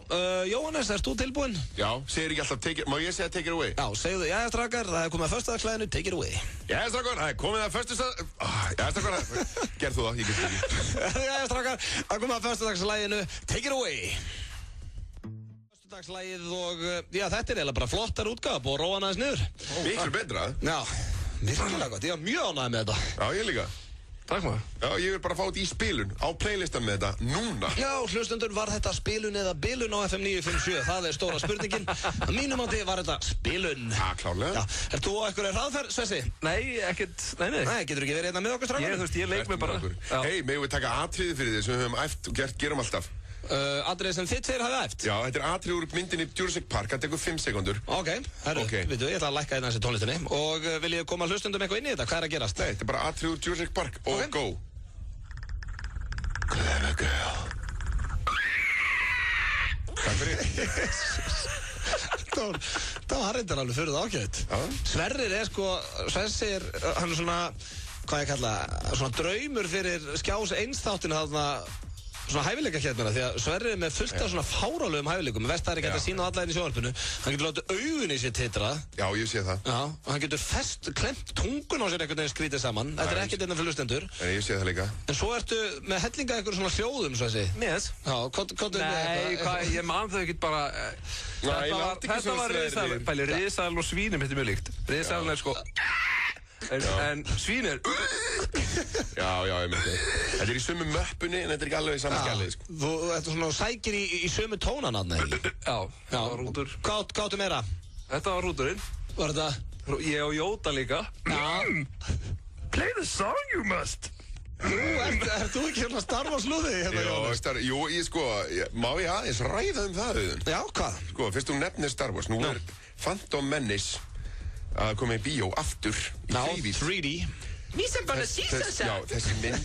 Jóhannes, erst þú tilbúinn? Já, segir ekki alltaf má ég segja take it away? Já, segðu, jæja strákar, það er komið að föstudagsklæðinu, take it away. Jæja strákar, það er komið að jæja strákar, gerð þú það, ég get ekki. Jæja strákar, það er komið að föstudagsklæðinu, take it away. Föstudagslægið og, þetta er eiginlega bara flottar útgáfa og róa hann aðeins niður. Miklu betra. Já, virkilega gott, ég var mjög ánægð með þetta. Já, ég líka. Takk maður. Já, ég vil bara fá þetta í spilun, á playlistan með þetta, núna. Já, hlustendur, var þetta spilun eða bilun á FM 957? Það er stóra spurningin. Að mínum átti var þetta spilun. Já, klárlega. Já, er þú á einhverju hraðferð, Svessi? Nei, ekkert, nei. Nei, getur ekki verið hérna með okkur strákar? Ég leik mig bara. Hei, megum við taka atriði fyrir þið sem við höfum æft og gerum alltaf. Atriði sem þið tveir hafið æft? Já, þetta er atriði úr myndinni Jurassic Park, það tekur 5 sekundur. Ok, herru, veitu, ég ætla að lækka hérna þessi tónlistinni. Og vil ég koma hlustundum eitthvað inn í þetta? Hvað er að gerast? Nei, þetta er bara atriði úr Jurassic Park og go. Clever girl. Takk fyrir. Það var reyndar alveg fyrir það ágætt. Sverrir er sko, Sverrir, hann er svona, hvað ég kalla, svona draumur fyrir Skjás 1 þáttinu þarna, svona hæfileikakeppnina, því að Sverrir er með fullt af svona fáránlegum hæfileikum. Vest það er ekki hægt að sína alla inn í sjónvarpinu. Hann getur látið augun í sér titra. Já, ég sé það. Já, og hann getur klemt tungun á sér einhvern veginn skrítið saman. Þetta er ekkert innan fyrir hlustendur. Nei, ég sé það líka. En svo ertu með hellinga einhver svona hljóðum, svo að sé. Yes. Já, hvað Nei, ég man þau ekki bara... Þetta var risaðal og svínum, þetta er mjög líkt. Risaðal er sko... En svín Já, ég myndi. Þetta í sömu möppunni, en þetta ekki alveg í sama skjalið, sko. Þú ert svona sækir í sömu tónan, ekki? Já, það var rútur. Hvað áttu meira? Þetta var rúturinn. Var þetta? Ég og Jóta líka. Já. Play the song you must. Ert þú ekki hérna Star Wars lúði? Jú, má ég aðeins ræða það, Auðun? Já, hvað? Sko, fyrst nefnir Star Wars, nú Phantom Menace að koma í bíó aftur í 3D. Já, þessi mynd,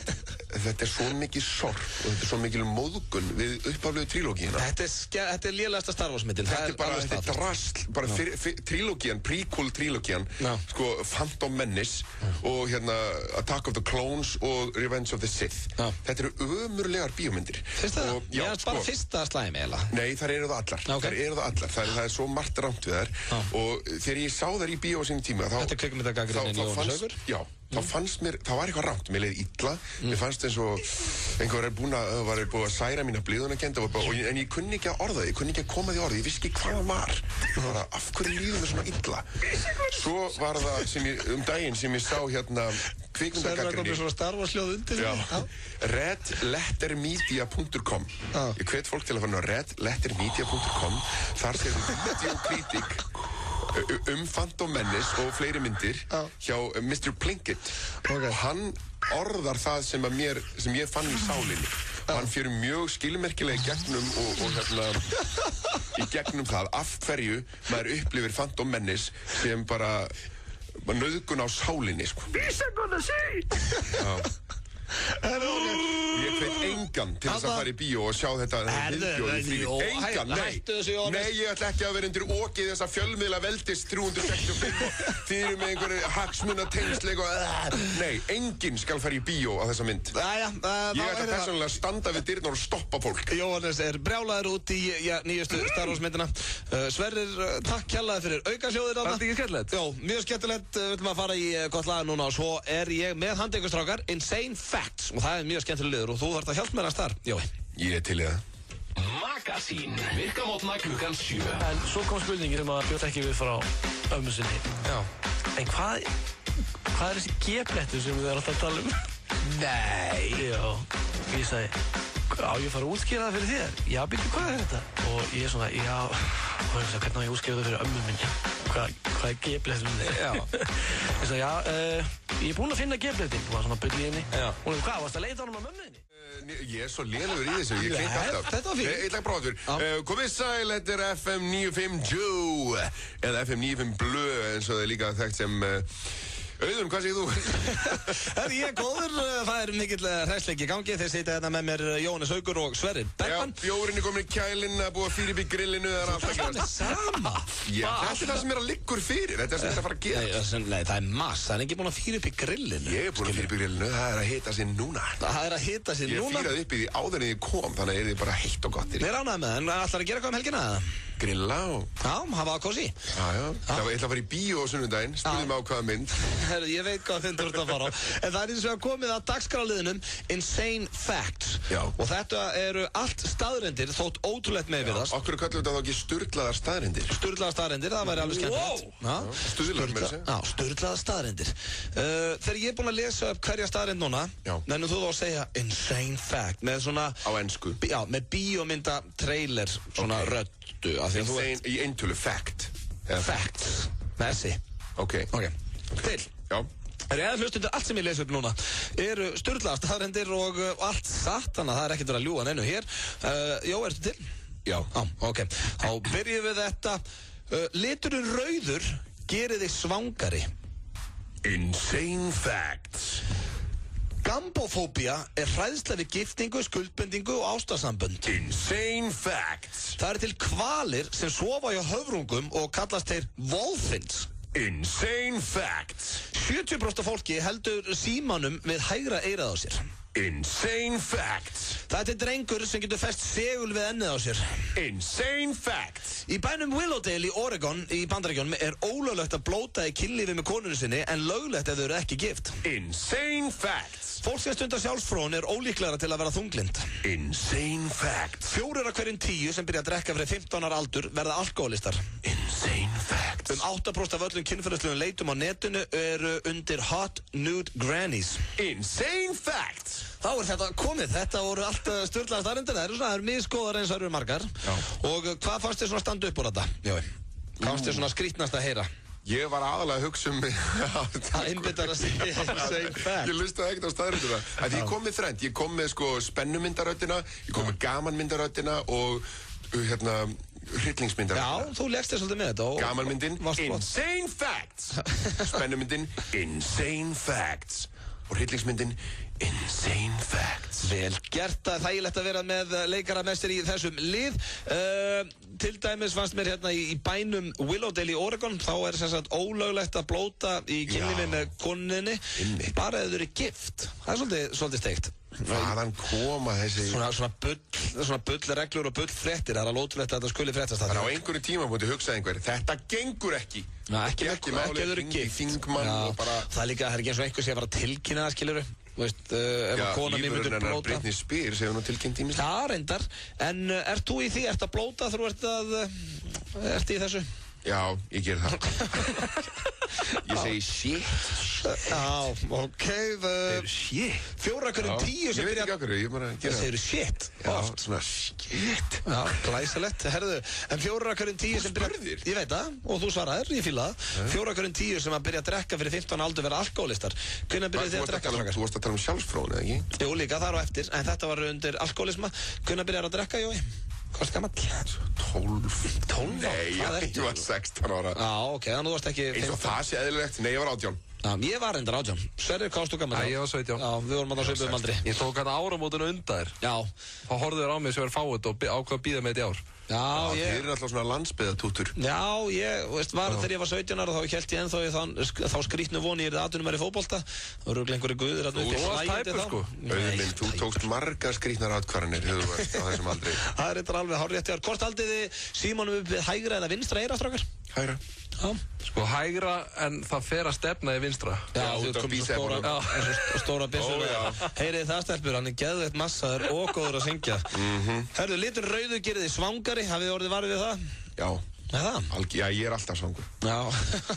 þetta svo mikið sorg og þetta svo mikið móðgun við upphaflegu trílógíuna. Þetta lélegasta Star Wars myndin. Þetta er drasl, bara trílógían, prequel-trílógían, sko, Phantom Menace og hérna Attack of the Clones og Revenge of the Sith. Þetta eru ömurlegar bíómyndir. Finnst það? Ég er bara fyrsta slæmi, eða? Nei, þær eru það allar. Það er svo margt rangt við þær og þegar ég sá þær í bíó á sínum tíma Þetta er kvikmyndagagnrýnin Jónas Haukur? Já. Þá fannst mér, það var eitthvað rangt, mér leið illa, mér fannst eins og einhver var búið að særa mína blíðunarkennd en ég kunni ekki að orða það, ég kunni ekki að koma því orði, ég vissi ekki hvað það var. Bara, af hverju líður mér svona illa? Svo var það daginn sem ég sá hérna kvikmyndagagnrýni. Komið svona Star Wars hljóð undir. Já, redlettermedia.com. Ég hvet fólk til að fara á redlettermedia.com, þar sér videokritik Phantom Menace og fleiri myndir hjá Mr. Plinkett og hann orðar það sem ég fann í sálinni og hann fyrir mjög skilmerkilega í gegnum og hérna í gegnum það af hverju maður upplifir Phantom Menace sem bara nauðgun á sálinni, sko. Ég hveit engan til þess að fara í bíó og sjá þetta engan, nei, ég ætla ekki að vera undir okið þess að fjölmiðla veldist 365 og þið eru með einhverju hagsmunatengsleik og nei, enginn skal fara í bíó á þessa mynd. Ég ætla persónulega að standa við dyrnar og stoppa fólk. Jóhannes er brjálaður út í nýjustu Star Wars myndina. Sverrir, takk kærlega fyrir aukahljóðir. Var þetta ekki skemmtilegt? Já, mjög skemmtilegt. Við ætlum að fara í gott lag núna og svo er ég með handteikustrákar Insane Facts og það er mjög skemmtileg liður og þú þarft að hjálpa mér að þar, Jói. Ég er til í það. Magasín, virkamótna klukkan 7. En svo kom spurningin að bjóta ekki við frá ömmu sinni. Já. En hvað er þessi G-blettur sem þið er alltaf að tala um? Nei. Já, ég sagði, á ég að fara að útskýra það fyrir þér? Já, býttu, hvað er þetta? Og ég er svona, já, og ég sagði, hvernig á ég að útskýra það fyrir ömmu minni? Hvað er G-blettur um þig? Já. Ég sagði, já, ég er búinn að finna G-blettin. Þú var svona bull í henni. Já. Hún hefði, hvað, varst að leita honum á mömmu þinni? Ég er svo lélugur í þessu, ég klink alltaf. Þetta var fínt. Ég ætla að prófa þér. Komið sæl, þetta er FM 95 Joe, eða FM 95 Blö, eins og það er líka þekkt sem... Auðun, hvað segir þú? Ég er góður, það er mikill hræsleiki í gangi. Þeir sitja hérna með mér Jóhannes Haukur og Sverrir Bergmann. Já, bjórinn er komin í kælinn, að búa fyrir upp í grillinu, það er alltaf ekki. Það er sama. Já, þetta er það sem er að liggur fyrir, þetta er sem er að fara að gera. Nei, það er mass, það er ekki búin að fyrir upp í grillinu. Ég er búin að fyrir upp í grillinu, það er að hita sig núna. Það er að hita sig núna? Ég fýraði upp í því áður en ég kom, þannig er þið bara heitt og gott. Ég er ánægður með það, en ætlar að gera eitthvað helgina eða? Grilla og... Já, hafa það kósí. Já. Ég ætla að fara í bíó á sunnudaginn, spurðum á hvaða mynd. Herru, ég veit hvað þinn þú ert að fara á. En það er eins og að komið að dagskrárliðinum Insane Facts. Já. Og þetta eru allt staðreyndir, þótt ótrúlegt meðvirðast. Okkur kallum þetta þá ekki sturlaðar staðreyndir. Sturlaðar staðreyndir, það væri alveg skemmtilegt. Wow. Sturlaðar með þessu. Já, sturlaðar staðreyndir. Þegar ég er búinn að lesa upp hverja staðreind núna, nennum þú þá að segja Insane Fact með svona... Á ensku. Já, með bíómynda trailer, svona röddu. Í eintölu, fact. Facts. Með þessi. Ok. Til. Já. Það er hlustundur, allt sem ég lesi upp núna eru sturlaðar staðreyndir og allt satt, þannig að það er ekkert verið að ljúga neinu hér. Jó, ertu til? Já. Ok. Þá byrjum við þetta. Liturinn rauður gerir þig svangari. Insane Facts. Gambofóbía er hræðsla við giftingu, skuldbindingu og ástarsambönd. Insane Facts. Það til hvalir sem sofa hjá höfrungum og kallast þeir wolfins. Insane Facts. 70% af fólki heldur símanum við hægra eyrað á sér. Insane Facts. Það til drengur sem getur fest segul við ennið á sér. Insane Facts. Í bænum Willowdale í Oregon í Bandaríkjunum er ólöglegt að blóta í kynlífi með konunni sinni en löglegt ef þau eru ekki gift. Insane Facts. Fólk sem stundar sjálfsfróun er ólíklegra til að vera þunglind. Insane Facts. 4 af hverjum 10 sem byrja að drekka fyrir 15 ára aldur verða alkohólistar. Insane Facts. facts. 8% af öllum kynferðislegum leitum á netinu eru undir Hot Nude Grannies. Insane facts. Þá þetta komið, þetta voru allt sturlaðar staðreyndir, það eru misgóðar eins og eru margar. Já. Og hvað fannst þér svona standa upp úr þetta? Jói, hvað fannst þér svona skrítnast að heyra? Ég var aðalega að hugsa að einbyttar að segja insane fact. Ég lustaði ekkert á staðreyndina. Ég kom með þrennt, ég kom með sko spennumyndaröddina, ég kom með gamanmyndaröddina og hryllingsmyndaröddina. Já, þú leggst þér svolítið með þetta. Gamanmyndin, insane facts. Spennumyndin, insane facts. Og hryllingsmyndin, insane facts. Vel gert, það er þægilegt að vera með leikaramestir í þessum lið. Til dæmis fannst mér hérna í bænum Willowdale í Oregon, þá sem sagt ólöglegt að blóta í kynlífi með koninni, bara ef þau eru gift. Það er svolítið steikt. Hvaðan koma þessi... Svona bullreglur og bullfréttir, það er alveg ótrúlegt að þetta skuli fréttast. Það er á einhverju tímapunkti hugsaði einhver, þetta gengur ekki. Ekki máli, hringi í þingmann og bara... Það er líka, það er ekki eins og einhver sé að fara að tilkynna það, skilurðu. Ef kona mín myndir blóta. Britney Spears hefur nú tilkynnt í mig. Já, reyndar. En ert þú í því? Ert að blóta þegar þú ert í þessu? Já, ég ger það. Ég segi shit. Já, ok. Shit. 4/10 sem byrja... Ég veit ekki okkur, ég bara gera það. Það segir shit. Já, svona shit. Já, glæsilegt. Herðu, en 4/10 sem byrja... Spurðir? Ég veit það, og þú svaraðir, ég fíla það. 4/10 sem að byrja að drekka fyrir 15 aldur verða alkohólistar. Hvenær byrjaði þið að drekka strákar? Þú varst að tala um sjálfsfróun, eða ekki? Jú, líka, það á eftir, en þetta var undir alkohólisma. Hvenær byrjaði að drekka, Jói? Hvað er gamall? 12? Nei, ég var 16 ára. Já, ok, þannig að þú varst ekki... Eins og það sé eðlilegt, nei, ég var 18. Já, ég var reyndar 18. Sverrir, hvað varst þú gamall? Já, ég var 17. Já, við vorum að svipuðum aldri. Ég tók hérna áramótinu undan þér. Já. Þá horfðu þér á mig sem verið fáið og ákvað að býða með þetta í ár. Já, Þeir eru alltaf svona landsbyggðatútur. Já, þegar ég var 17 ára þá hélt ég ennþá í þá skrýtnu voni ég er atvinnumæður í fótbolta. Það voru einhverju guðir að Þú varst tæpur, sko. Auðvitað, þú tókst margar skrýtnar atkvarðanir, hefur þú veist, á þessum aldri. Það er eitthvað alveg hárrétt. Hvort haldið þið Símonum upp við hægra eða vinstra eyra, strákar? Hægra. Já. Sko hægra en það fer að stefna í vinstra. Já, þú ert komið stóra byssur. Heyrið það, stelpur, hann er geðveitt massaður og góður að syngja. Hörðu, litur rauðu gerir þið svangari, hafið þið orðið varið við það? Já. Er það? Já, ég er alltaf svangur. Já,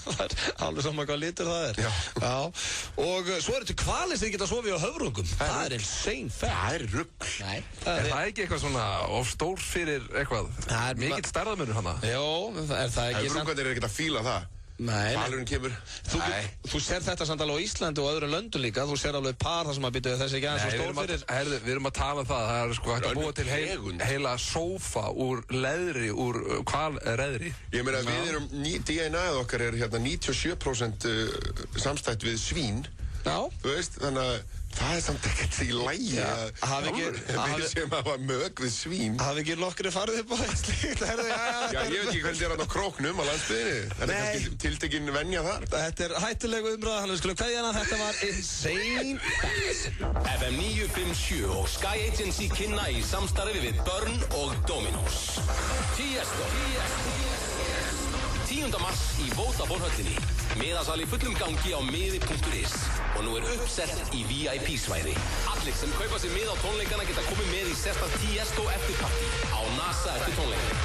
það er alveg saman hvað litur það er. Já. Og svo eru til kvalir sem geta sofið á höfrungum. Það er insane fact. Það er rugl. Nei. Er það ekki eitthvað svona of stór fyrir eitthvað? Það er mikill stærðarmunur hana. Jó, er það ekki... Höfrungarnir er ekkert að fíla það. Nei. Hvalurinn kemur. Þú sér þetta samt alveg á Íslandi og öðrum löndum líka. Þú sér alveg par þar sem að býta þessi ekki aðeins svo stór fyrir. Herðu, við erum að tala um það. Það er sko hægt að búa til heila sófa úr leðri, úr hvalreðri. Ég meina að við erum, DNA-ið okkar er hérna 97% samstætt við svín. Já. Þú veist, þannig að það er samt ekkert í lægi að við séum að hafa mög við svín. Hafi ekki nokkri farið upp á slíkt? Já, ég veit ekki hvernig þið er hann á króknum á landsbyggðinni. Það er kannski tiltekinn venja þar. Þetta er hættuleg umræða, hann skulum kveðja hana. Þetta var insane facts. FM 957 og Sky Agency kynna í samstarfi við Burn og Dominos. Tiesto. 10. mars í Vodafone-höllinni. Miðasal í fullum gangi á miði.is og nú er uppsett í VIP-svæði. Allir sem kaupa sér mið á tónleikana geta komið með í sérstakt Tiesto eftirparti á NASA eftir tónleikana.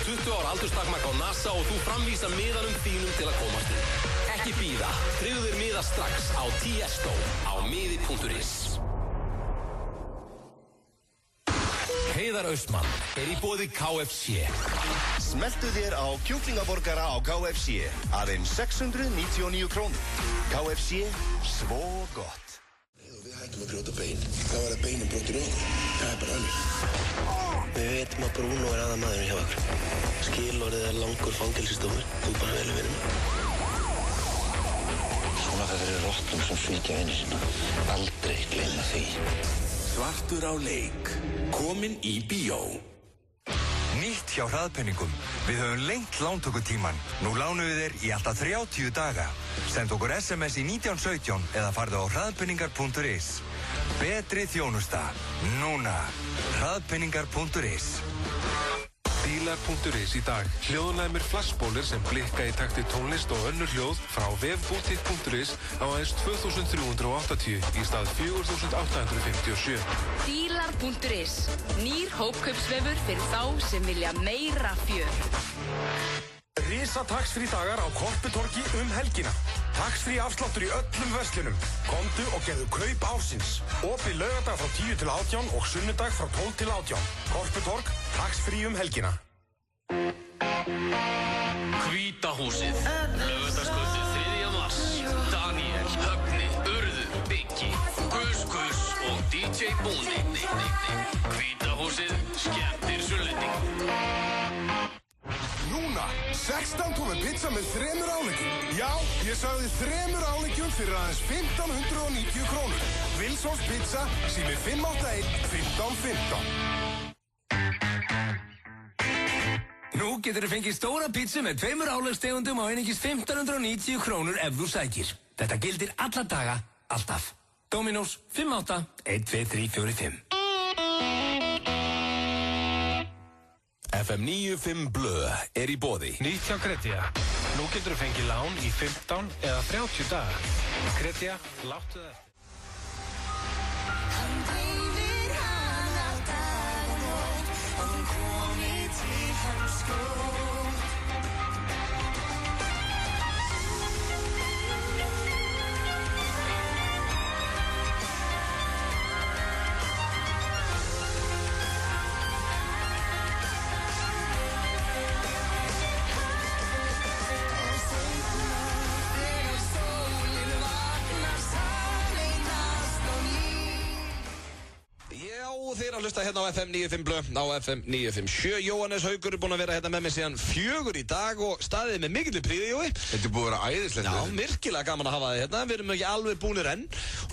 20 ára aldurstakmark á NASA og þú framvísar miðanum þínum til að komast inn. Ekki bíða, tryggðu þér miða strax á Tiesto á miði.is. Heiðar Austmann er í boði KFC. Smeltu þér á kjúklingaborgara á KFC, aðeins 699 krónur. KFC, svo gott. Við hættum að brjóta bein, þá verða beinin brotin okkur. Það er bara þannig. Við veitum að Bruno er aðalmaðurinn hjá okkur. Skilorðið er langur fangelsisdómur, þú bara velur vinum. Svona það eru rottum sem svíkja vinni sína. Aldrei gleyma því. Svartur á leik, kominn í bíó. Nýtt hjá hraðpenningum. Við höfum lengt lántökutíman. Nú lánum við þér í alltaf 30 daga. Send okkur SMS í 1917 eða farðu á hraðpenningar.is. Betri þjónusta. Núna. Hraðpenningar.is. Bílar.is í dag. Hljóðnæmir flassbólir sem blikka í takti tónlist og önnur hljóð frá vefboutique.is á aðeins 2380 í stað 4857. Bílar.is. Nýr hópkaupsvefur fyrir þá sem vilja meira fjör. Pizza tax-free dagar á Korputorgi helgina. Tax-free afsláttur í öllum verslunum. Komdu og gerðu kaup ársins. Opið laugardag frá 10 til 18 og sunnudag frá 12 til 18. Korputorg, tax-free helgina. Hvíta húsið, laugardagskvöldið 3. mars. Daniel, Högni, Urður, Biggi, Gus og DJ Bóni. Hvíta húsið, skemmtir Sunnlending. Núna, 16 tómur pizza með 3 áleggjum. Já, ég sagði 3 áleggjum fyrir aðeins 1.590 krónur. Wilsons pizza, sími 581-1515. Nú getur þú fengið stóra pizza með 2 álegstegundum á einungis 1.590 krónur ef þú sækir. Þetta gildir alla daga, alltaf. Dominos 58-12345. FM 95 Blö í boði. Nýtt hjá Kredja. Nú getur þú fengið lán í 15 eða 30 daga. Kredja, láttu það eftir. Þið að hlusta hérna á FM 95 Blö, á FM 957. Jóhannes Haukur búinn að vera hérna með mig síðan 4 í dag og staðið með mikilli príði, Jói. Þetta búið að vera æðislegt. Já, virkilega gaman að hafa þið hérna. Við erum ekki alveg búnir enn.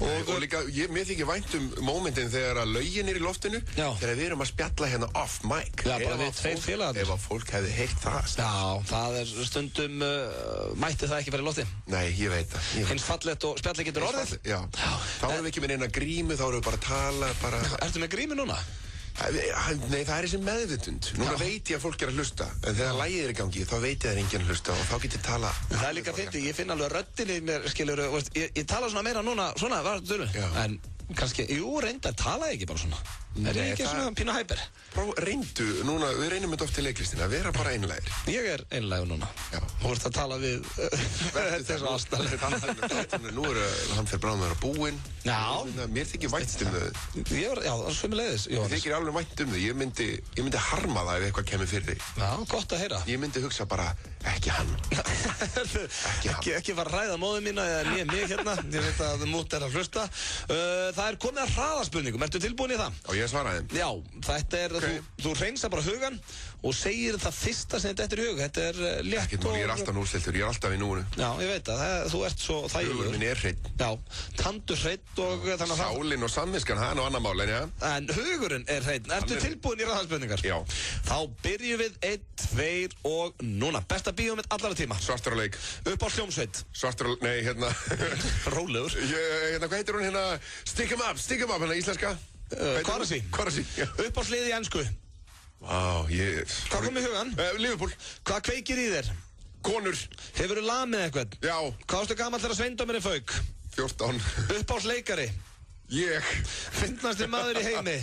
Og líka, mér þykir vænt mómentin þegar að lögin í loftinu, þegar við erum að spjalla hérna off mic. Já, bara við tveir félagarnir. Ef að fólk hefði heyrt það. Já, það stundum mætti það ekki fara í lofti. Nei, ég veit það. Hins fallegt og spjalli getur orðið. Já, þá erum við ekki með neina grímu, þá erum við bara að tala, Ertu með grímu núna? Nei, það þessi meðvitund. Núna veit ég að fólk að hlusta, en þegar lagið í gangi, þá veit ég að enginn hlusta og þá getur tala. Það líka fyndið, ég finn alveg röddinni mér, skilur, ég tala svona meira núna, svona, var þetta dörru? En kannski, jú, reyndar, talaði ekki bara svona. Er ég ekki svona pínu hæper? Reyndu, núna, við reynum þetta oft til leiklistina, að vera bara einlægir. Ég einlægur núna. Já. Þú ert að tala við þessu aðstæðlega. Nú hann fyrir bráðum að vera búinn. Já. Mér þykir vænt þau. Já, það sömuleiðis. Mér þykir alveg vænt þau. Ég myndi harma það ef eitthvað kemur fyrir þig. Já, gott að heyra. Ég myndi hugsa bara, ekki hann. Ekki fara að ræða móðu mína eða mig hérna. Ég veit að mútt að hlusta. Það komið að hraðaspurningum. Ertu tilbúin í það? Og ég svaraði. Já, þetta þú hreinsar bara hugan og segir það fyrsta sem þetta í hug. Þetta létt og... Ég alltaf nústiltur, ég alltaf í núinu. Já, ég veit að þú ert svo þægilegur. Hugur minn hreinn. Já, tandur hreinn og þannig að... Sálinn og samviskan, það nú annar mál, en já. En hugurinn hreinn. Ertu tilbúin í hraðaspurningar? Já. Þá byrjum við 1, 2 og núna. Besta bíómynd allara tíma. Svartur á leik. Upp á hljómsveit. Svartur á... Nei, hérna... Rólegur. Hvað heitir hún hérna? Stick 'em up, hérna íslenska. Kvarasi. Upp á sliði í ensku. Vá, Hvað kom í hugan? Liverpool. Hvað kveikir í þér? Konur. Hefurðu lamið eitthvað? Já. Hvað varstu gamall þegar sveindómurinn fauk? 14. Uppáhaldsleikari? Ég. Fyndnasti maður í heimi?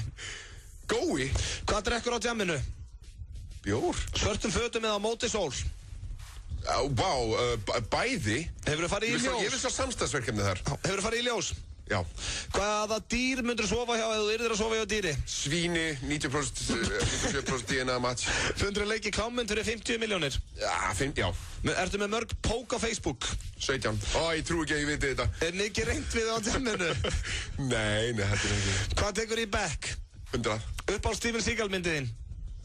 Gói. Hvað drekkur á djamminu? Bjór. Svörtum fötum eða á móti sól? Vá, bæði. Hefurðu farið í ljós? Ég vil svo samstagsverkefni þar. Hefurðu farið í ljós? Já. Hvaða dýr myndur sofa hjá eða þú yrðir að sofa hjá dýri? Svíni, 90%, 97% DNA match. Fundur að leiki klámynd fyrir 50 milljónir? Já. Ertu með mörg pók á Facebook? 17. Ég trú ekki að ég viti þetta. Er mikið reynt við á djamminu? Nei, þetta er ekki. Hvað tekur í back? 100. Upp á Steven Seagal myndiðinn?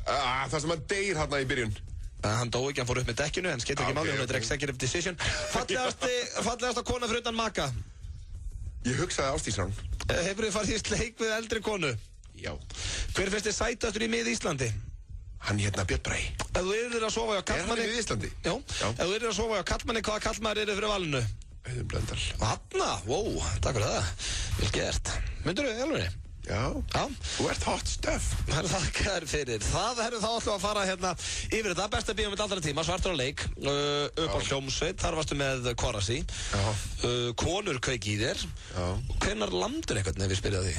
Það sem hann deyr hérna í byrjun. Hann dó ekki, hann fór upp með dekkinu, en skeitt ekki máli, hún er executive decision. Fallegasta kona fyrir utan maka? Ég hugsaði Ástísson. Hefur þið farið í sleik við eldri konu? Já. Hver finnst þið sætastur í Mið-Íslandi? Hann hérna Björn Brei. Ef þú yrðir að sofa hjá kallmanni... Er hann í Mið-Íslandi? Já. Ef þú yrðir að sofa hjá kallmanni, hvaða kallmaður eru fyrir valinu? Auðun Blöndal. Hanna, takk fyrir það. Vel gert. Myndur þú, Elveri? Já. Þú ert hot stuff. Þakkar fyrir. Það þá ætlum að fara hérna yfir þetta besta bíómynd allra tíma, Svartur á leik, upp á hljómsveit, þar varstu með Kvarasi. Konur kveik í þér. Hvenær lamdur einhvern ef við spyrja því?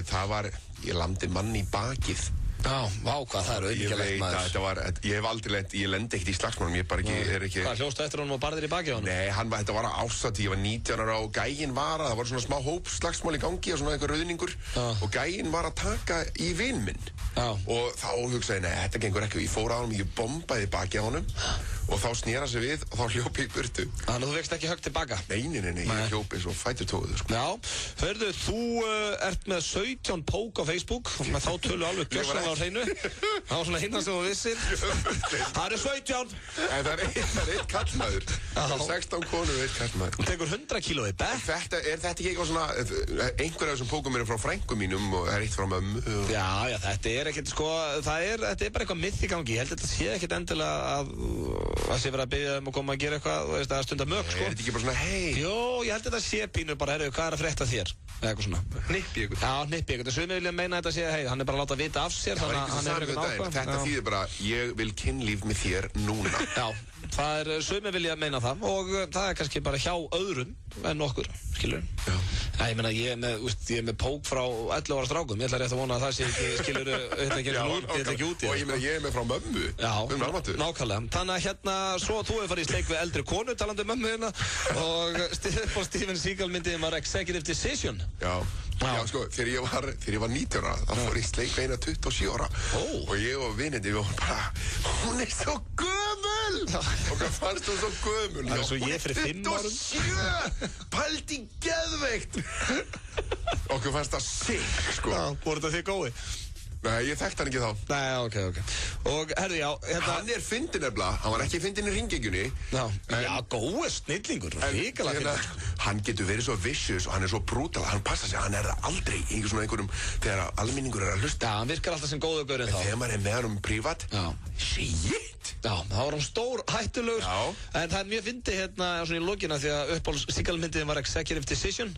Það var, ég lamdi mann í bakið. Já, vá, hvað það eru auðvitað maður. Þetta var, ég hef aldrei ég lendi ekkert í slagsmálum, ég bara ekki... Hvað, hljóstu eftir honum og barðir í baki á honum? Nei, þetta var ásatíð, ég var 19 ára og gæinn var það var svona smá hóp slagsmál í gangi og svona eitthvað rauðningur og gæinn var að taka í vin minn. Og þá hugsaði, nei, þetta gengur ekki og ég fór á honum, ég bombaði baki á honum og þá snera sig við og þá hljópi ég burtu. Þannig að þú vekst ekki högg tilbaka? Nei, ég hljópi svo fæturtóðu, sko. Já, hörðu, þú ert með 17 pók á Facebook, með þá tölu alveg gjörsamlega á hreinu. Það var svona hinna sem þú vissir. Það eru 17! En það er eitt kallmaður. Það er 16 konur og eitt kallmaður. Þú tekur 100 kíló í bekk. Er þetta ekki eitthvað svona, einhver af þessum pókum eru frá frængu mínum og það er eitt frá mömmu? Já, þetta er ekkert, sko, þetta er bara eitthvað mitt í gangi. Ég held að þetta sé ekkert endilega að sé verið að biðja að koma að gera eitthvað, þú veist, að stunda mök, sko. Er þetta ekki bara svona, hei? Jó, ég held að þetta sé pínu bara, herru, hvað er að frétta þér? Eða eitthvað svona. Hnippi ykkur? Já, hnippi ykkur. Sumir vilja meina að þetta sé, hei, hann er bara að láta vita af sér, þannig að hann er eitthvað ákvað. Þetta þýðir bara, ég vil kynlíf með þér núna. Já, það er sumir vilja meina það og það er kannski bara hjá öðrum en okkur, skilur. Já. Ég meina, ég er með pók frá 11 ára strákum, ég ætla rétt að vona að það sé ekki, skilur, þetta ekki út í. Og ég er með frá mömmu. Já, nákvæmlega. Þannig að hérna, svo þú hefur farið í sleik við eldri konu, talandi um mömmu hérna, og Steven Seagal myndiði var Executive Decision. Já, sko, þegar ég var 19 ára, þá fór ég í sleik við eina 27 ára. Og ég og vinindi, við vorum bara, hún er svo gömul! Og hvað fannst þú svo gömul? Það er svo ég fyrir 5 árum. 27! Pældi geðveikt! Okkur fannst það sick, sko. Já, voru þetta þig gói? Nei, ég þekkti hann ekki þá. Nei, ok. Og, herðu, já, hérna... Hann er fyndin nefnilega, hann var ekki fyndin í hringengjunni. Já, gói snillingur, ríkala fyndin. Hann getur verið svo vicious og hann er svo brutal, hann passa sig, hann er það aldrei í einhverjum, þegar almenningur er að hlusta. Já, hann virkar alltaf sem góðu gaurinn þá. En þegar maður er með hann prívat, shit! Já, það var hann stór hættulegur. En það er mjög fyndið hérna, svona í lokina, því að uppáhalds Seagal-myndiðin var Executive Decision.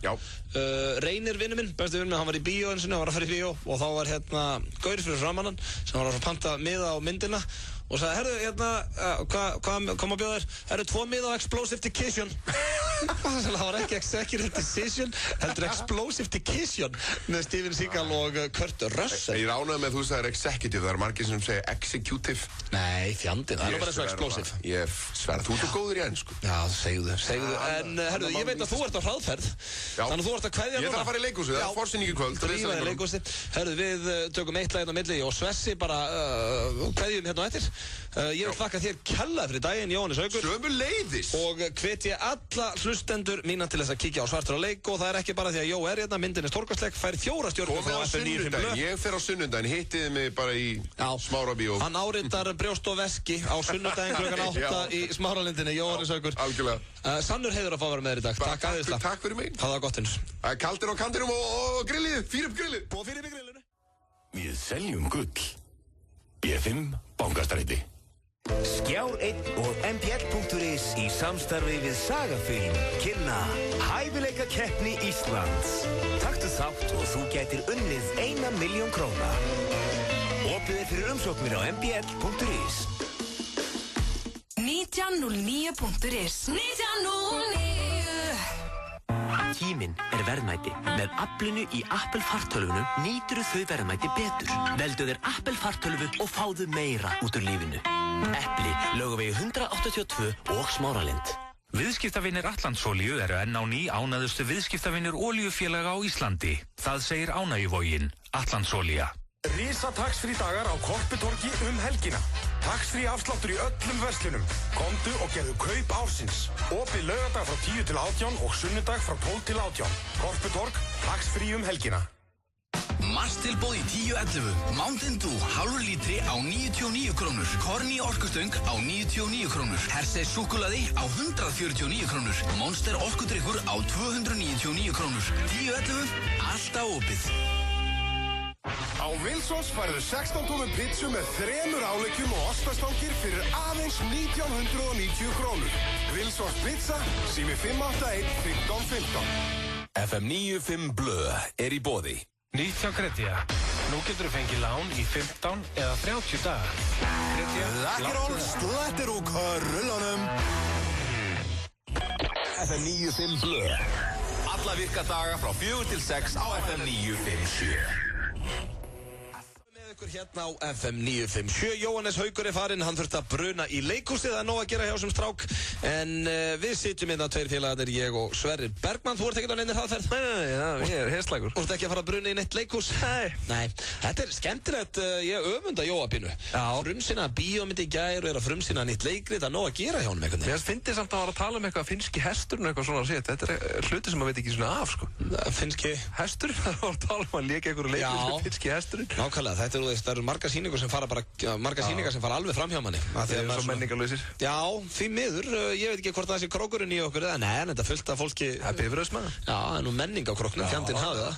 Reynir vinnu minn, bestu vinnu minn, hann var í bíó eins og hann var að fara í bíó og þá var hérna gaur fyrir framann hann sem var að panta miða á myndina og sagði, herru, hérna, hvað kom að bjóða þér? Herru, 2 miða á Explosive Decision. Það var ekki Executive Decision, heldur Explosive Decision með Steven Seagal og Kurt Russell. Ég ránaði með þú sagðir Executive, það er margir sem segja Executive. Nei, fjandinn, það er bara eins og Explosive. Ég sverða, þú ert svo góður í ennsku. Já, segðu. En, herru, ég veit að þú ert á hraðferð, þannig að þú ert að kveðja núna. Ég þarf að fara í leikhúsið, það er forsýning í kvöld. Drífa í leikhúsið. Herru, við tökum eitt laginn á milli og Svessi bara kveðjum hérna á eftir. Ég vil þakka þér kærlega fyrir daginn, Jóhannes Haukur. Sömuleiðis. Og hvet ég alla hlustendur mína til þess að kíkja á Svartur á leik og það er ekki bara því að Jó er hérna, myndin er stórkostleg, fær 4 stjörnur frá FM 95 Blö. Ég fer á sunnudaginn, hittiði mig bara í Smárabíó. Hann áritar brjóst og veski á sunnudaginn klukkan 8 í Smáralindinni, Jóhannes Haukur. Algjörlega. Sannur heiður að fá að vera með þér í dag. Takk aðeinslega. Takk fyrir mig. Það var gott eins. Kaldir á kantinum og grillið, fyrir upp grillið. Og fyrir upp grillinu. Við seljum gull. B5 Bankastræti. Skjár 1 og mbl.is í samstarfi við Sagafilm kynna Hæfileikakeppni Íslands. Taktu þátt og þú gætir unnið 1 milljón króna. Opið fyrir umsóknir á mbl.is. 1909.is 1909 Tíminn er verðmæti. Með aflinu í Apple fartölvunum nýtur þau verðmæti betur. Veldu þér Apple fartölvu og fáðu meira út úr lífinu. Epli, Laugavegi 182 og Smáralind. Viðskiptavinir Atlandsolíu eru enn á ný ánægðustu viðskiptavinir olíufélaga á Íslandi. Það segir ánægjuvoginn, Atlandsolía. Risa tax-free dagar á Korputorgi helgina. Tax-free afsláttur í öllum verslunum. Komdu og gerðu kaup ársins. Opið laugardag frá 10 til 18 og sunnudag frá 12 til 18. Korputorg, tax-free helgina. Marstilboð í 10.11. Mountain Dew, hálfur lítri á 99 krónur. Korni orkustöng á 99 krónur. Hershey's súkkulaði á 149 krónur. Monster orkudrykkur á 299 krónur. 10.11. Alltaf opið. Á Wilsons færðu 16 tómum pizzu með 3 áleggjum og ostastangir fyrir aðeins 1990 krónur. Wilsons pizza, sími 581 1515. FM 95 Blö er í boði. Nýtt hjá Kretia. Nú getur þú fengið lán í 15 eða 30 daga. Kretia, Lakkerol, slettir úr körullanum. FM 95 Blö. Alla virka daga frá 4 til 6 á FM 957. Hérna á FM 957, Jóhannes Haukur farinn, hann þurfti að bruna í leikhúsið, það nóg að gera hjá sem strák, en við sitjum hérna tveir félagarnir, ég og Sverrir Bergmann, þú ert ekkert á neinir hraðferð? Nei, ég herslægur. Þú ert ekki að fara að bruna í neitt leikhús? Nei, þetta skemmtilegt, ég öfunda Jóapínu. Frumsýna bíómynd í gær og að frumsýna nýtt leikrit, það nóg að gera hjá honum einhvern veginn. Mér finnst samt að tala eitthvað finnski hesturinn eitthvað svona sétt, þetta hluti sem maður veit ekki svona af, sko. Finnski hestur, það var að tala að léka einhverju leikur sem finnski hesturinn. Nákvæmlega, það eru margar sýningar sem fara alveg fram hjá manni. Það er svo menningarlausir. Já, því miður, ég veit ekki hvort það sé krókurinn í okkur, en þetta fullt af fólki. Það er bifröðsmaður. Já, það er nú menning á króknum, fjandinn hafið það.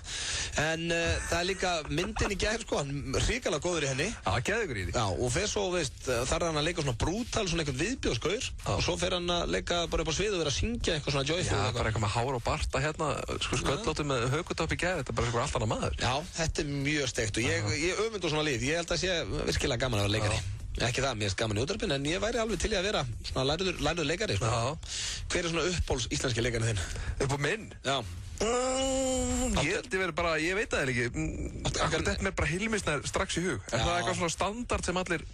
En það er líka myndin í gær, sko, hann hrikalega góður í henni. Já, geðugur í því. Já, og fer svo, þar er hann að leika svona brútal, svona einhvern viðbjóðskaur, og svo fer hann að leika bara upp á svið og vera að syngja eitthvað svona joyful. Já, bara eitthvað með hár og barta hérna, sko sköllóttu með hökutopp í gær, þetta er bara eitthvað allt annað maður. Já, þetta er mjög steikt og ég öfund svona lið, ég held að sé virkilega gaman að vera leikari. Ekki það, mér er gaman í útvarpinu, en ég væri alveg til í að vera svona lærður leikari. Hver er svona uppbóls íslenski leikarinn þinn? Upp á minn? Já. Ég held ég verið bara, ég veit það ekki. Þetta er mér bara Hilmisnær strax í hug. Er það eitthvað svona standard sem allir...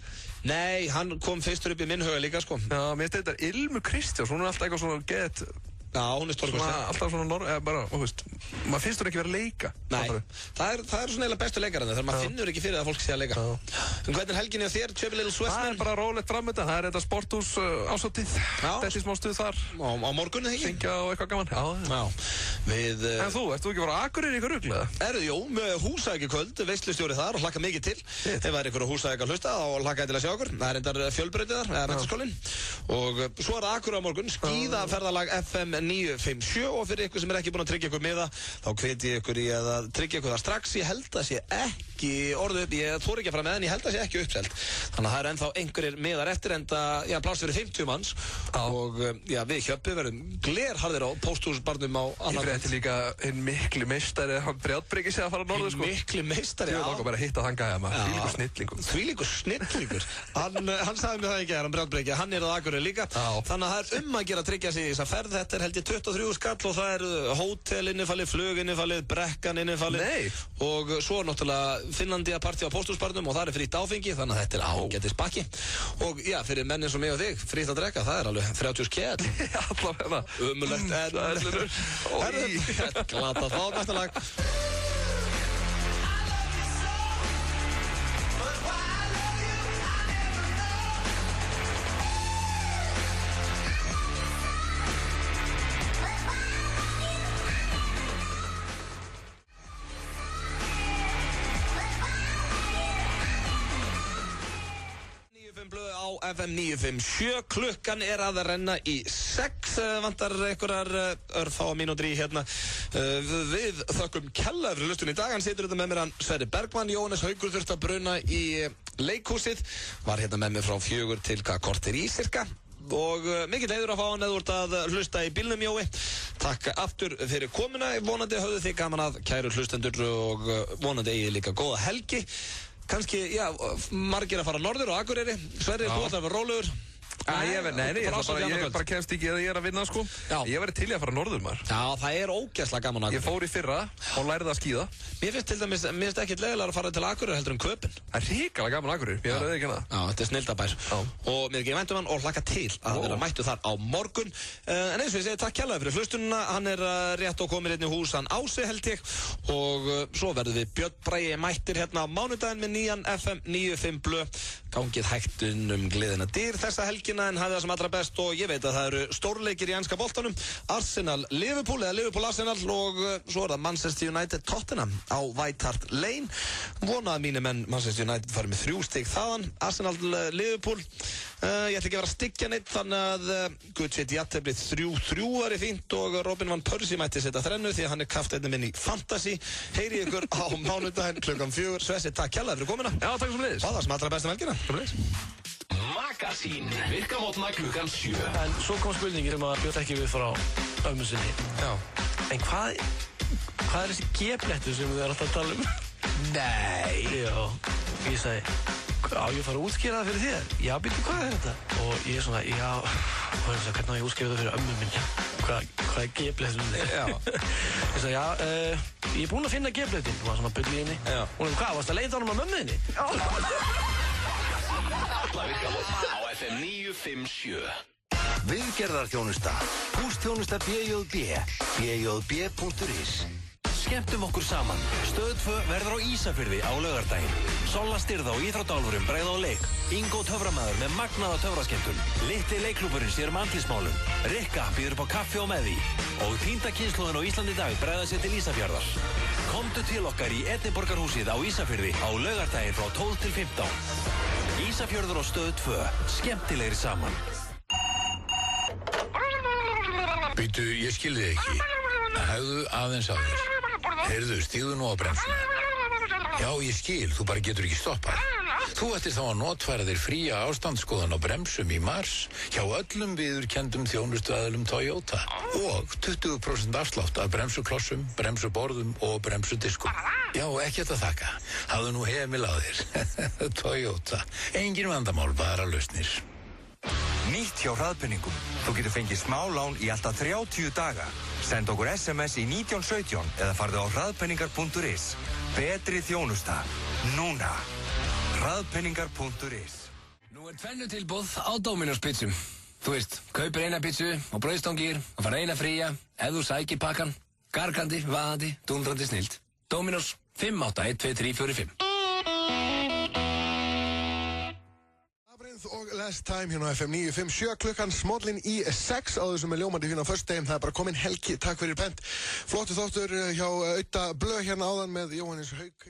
Nei, hann kom fyrstur upp í minn huga líka, sko. Já, mér finnst þetta Ilmur Kristjáns, hún er alltaf eitthvað svona get... Já, hún er stórkostleg. Alltaf svona, bara, þú veist, maður finnst hún ekki verið að leika. Nei, það er svona eiginlega bestu leikarinn þegar maður finnur ekki fyrir að fólk sé að leika. En hvernig er helginni á þér, Chubby Little Sweatman? Það er bara rólegt framönda, það er þetta sporthús ásáttíð. Þetta er smá stuð þar. Á morgun, eða ekki? Syngja og eitthvað gaman. Já. En þú, ert þú ekki að fara á Akureyri í ykkur rugl, eða? Jú, með Húsavíkurkvöld, veislustjóri þar og hlakka mikið til. Ef það er ykkur á Húsavík að hlusta og hlakka til að sjá okkur. Það er endar fjölbrautið þar, eða menntaskólinn. Og svo er það Akureyri á morgun, skíðaferðalag FM 957 og fyrir ykkur sem er ekki búin að tryggja ykkur miða, þá hveti ég ykkur í að tryggja ykkur það strax. Ég held að sé ekki orðið upp, ég þori ekki að fara með, en ég held að sé ekki uppselt. Þannig að það er ennþá einhverjir miðar eftir, enda pláss fyrir 50 manns og við Hjöppi verðum glerharðir á pósthúsbarnum á annan. Ég frétti líka hinn mikli meistari, hann Brjátbreki sé að fara norður, sko. Hinn mikli meistari, já. Ég var bara að hitta þann gæja maður, þvílíkur snillingur. Hann sagði mér það ekki, hann Brjátbreki, hann er á Akureyri líka. Þannig að það er að gera að tryggja sig í þessa ferð. Þetta er held ég 23 skall og það er hótel innifalið, flug innifalið, brekkan innifalið og svo er náttúrulega Finnlandia partí á pósthúsbarnum og það er frítt áfengi, þannig að þetta er ágætis bakki. Og já, fyrir mennin sem ég og þig, frítt að drekka, það er alveg 30 skell. Allavega. Umulegt, glata þá, næsta lag. FM 957, klukkan er að renna í 6, vantar einhverjar örfáa mínútur í hérna. Við þökkum kella fyrir hlustun í dag, hann situr þetta með mér hann Sverrir Bergmann. Jóhannes Haukur þurfti að bruna í leikhúsið, var hérna með mér frá 4 til korter í cirka. Og mikill heiður að fá hann eða úr að hlusta í bílnum, Jói. Takk aftur fyrir komuna, vonandi höfðu þið gaman að kæru hlustendur og vonandi eigið líka góða helgi. Kannski, já, margir að fara norður og Akureyri. Sverrir, þú ætlar að vera rólegur. Nei, ég bara kemst ekki að ég er að vinna, sko. Ég verði til í að fara norður, maður. Já, það er ógeðslega gaman að Akureyri. Ég fór í fyrra og lærði að skíða. Mér finnst til dæmis, mér finnst ekkert leiðilega að fara til Akureyri heldur en Köpen. Það er hrikalega gaman að Akureyri, ég verði ekki hana. Já, þetta er snilldabær. Og mér er ekki væntum hann og hlakka til að vera mættu þar á morgun. En eins og ég segi, takk kærlega fyrir hlustunina. Hann er rétt og komið hérna í hús, hann Ási held ég. Og svo verðum við Björn Bragi mættir hérna á mánudaginn með nýjan FM 95 blöð. Gangið hægt gleðina dyr þessa helgina en hafið það sem allra best og ég veit að það eru stórleikir í enska boltanum. Arsenal-Liverpool eða Liverpool-Arsenal og svo er það Manchester United-Tottenham á White Hart Lane. Vonaði mínir menn Manchester United farið með 3 stig þaðan. Arsenal-Liverpool, ég ætla ekki að vera að styggja neitt þannig að Guðsveit jafnteflið 3-3 er fínt og Robin van Persie mætti setja þrennu því að hann er kapteinninn minn í Fantasy. Heyri ykkur á mánudaginn klukkan 4. Svessi, takk kærlega fyrir komuna. Já, takk sem leiðis. Það sem allra besta helgina. Magasín, virka mótna klukkan 7. En svo kom spurningir að Björn ekki við frá ömmu sinni. Já. En hvað er þessi G-blettur sem þið er alltaf að tala um? Nei. Já, ég sagði, á ég að fara að útskýra það fyrir þér? Já, býttu, hvað er þetta? Og ég er svona, já, og hann sagði, hvernig á ég að útskýra það fyrir ömmu minni? hvað G-bletturinn er. Já. Ég sagði, ég er búinn að finna G-blettin. Hún var svona bull í henni. Já. Hún hvað, varst að leita honum að mömmu þinni? Já. Alla virkamótna á FM 957. Viðgerðarþjónusta. Húsþjónusta BJB. BJB.is. Skemmtum okkur saman. Stöð 2 verður á Ísafirði á laugardaginn. Solla Styrða og íþróttálfurum bregða á leik. Ingo töframæður með magnaða töfraskemmtun. Litli leikklúburinn sér andlitsmálum. Rikka býður upp á kaffi og með því. Og týnda kynslóðin á Íslandi í dag bregða sér til Ísafjarðar. Komdu til okkar í Edinborgarhúsið á Ísafirði á laugardaginn frá 12 til 15. Ísafjörður og Stöð 2. Skemmtilegri saman. Býtu, ég skil þig ekki. Hægðu aðeins að þér. Heyrðu, stígðu nú á bremsuna. Já, ég skil, þú bara getur ekki stoppað. Þú ættir þá að notfæra þér fría ástandsskoðun á bremsum í mars hjá öllum viðurkenndum þjónustuaðilum Toyota og 20% afslátt af bremsuklossum, bremsuborðum og bremsudiskum. Já, ekkert að þakka. Hafðu nú hemil á þér. Toyota. Engin vandamál, bara lausnir. Nýtt hjá hraðpenningum. Þú getur fengið smá lán í alltaf 30 daga. Send okkur SMS í 1917 eða farðu á hraðpenningar.is. Betri þjónusta. Núna. Hraðpenningar.is. Nú tvennu tilboð á Dominos pizzum. Þú veist, kaupir eina pizzu og brauðstangir og fara eina fría ef þú sækir pakkan. Gargandi, vaðandi, dundrandi snilt. Dominos 5812345. Og Last Time hérna á FM 957 klukkan smóllin í 6 á þessum með ljómandi hérna á föstudegum. Það bara komin helgi, takk fyrir bent. Flottu þáttur hjá Auta Blöð hérna áðan með Jóhannes Hauk.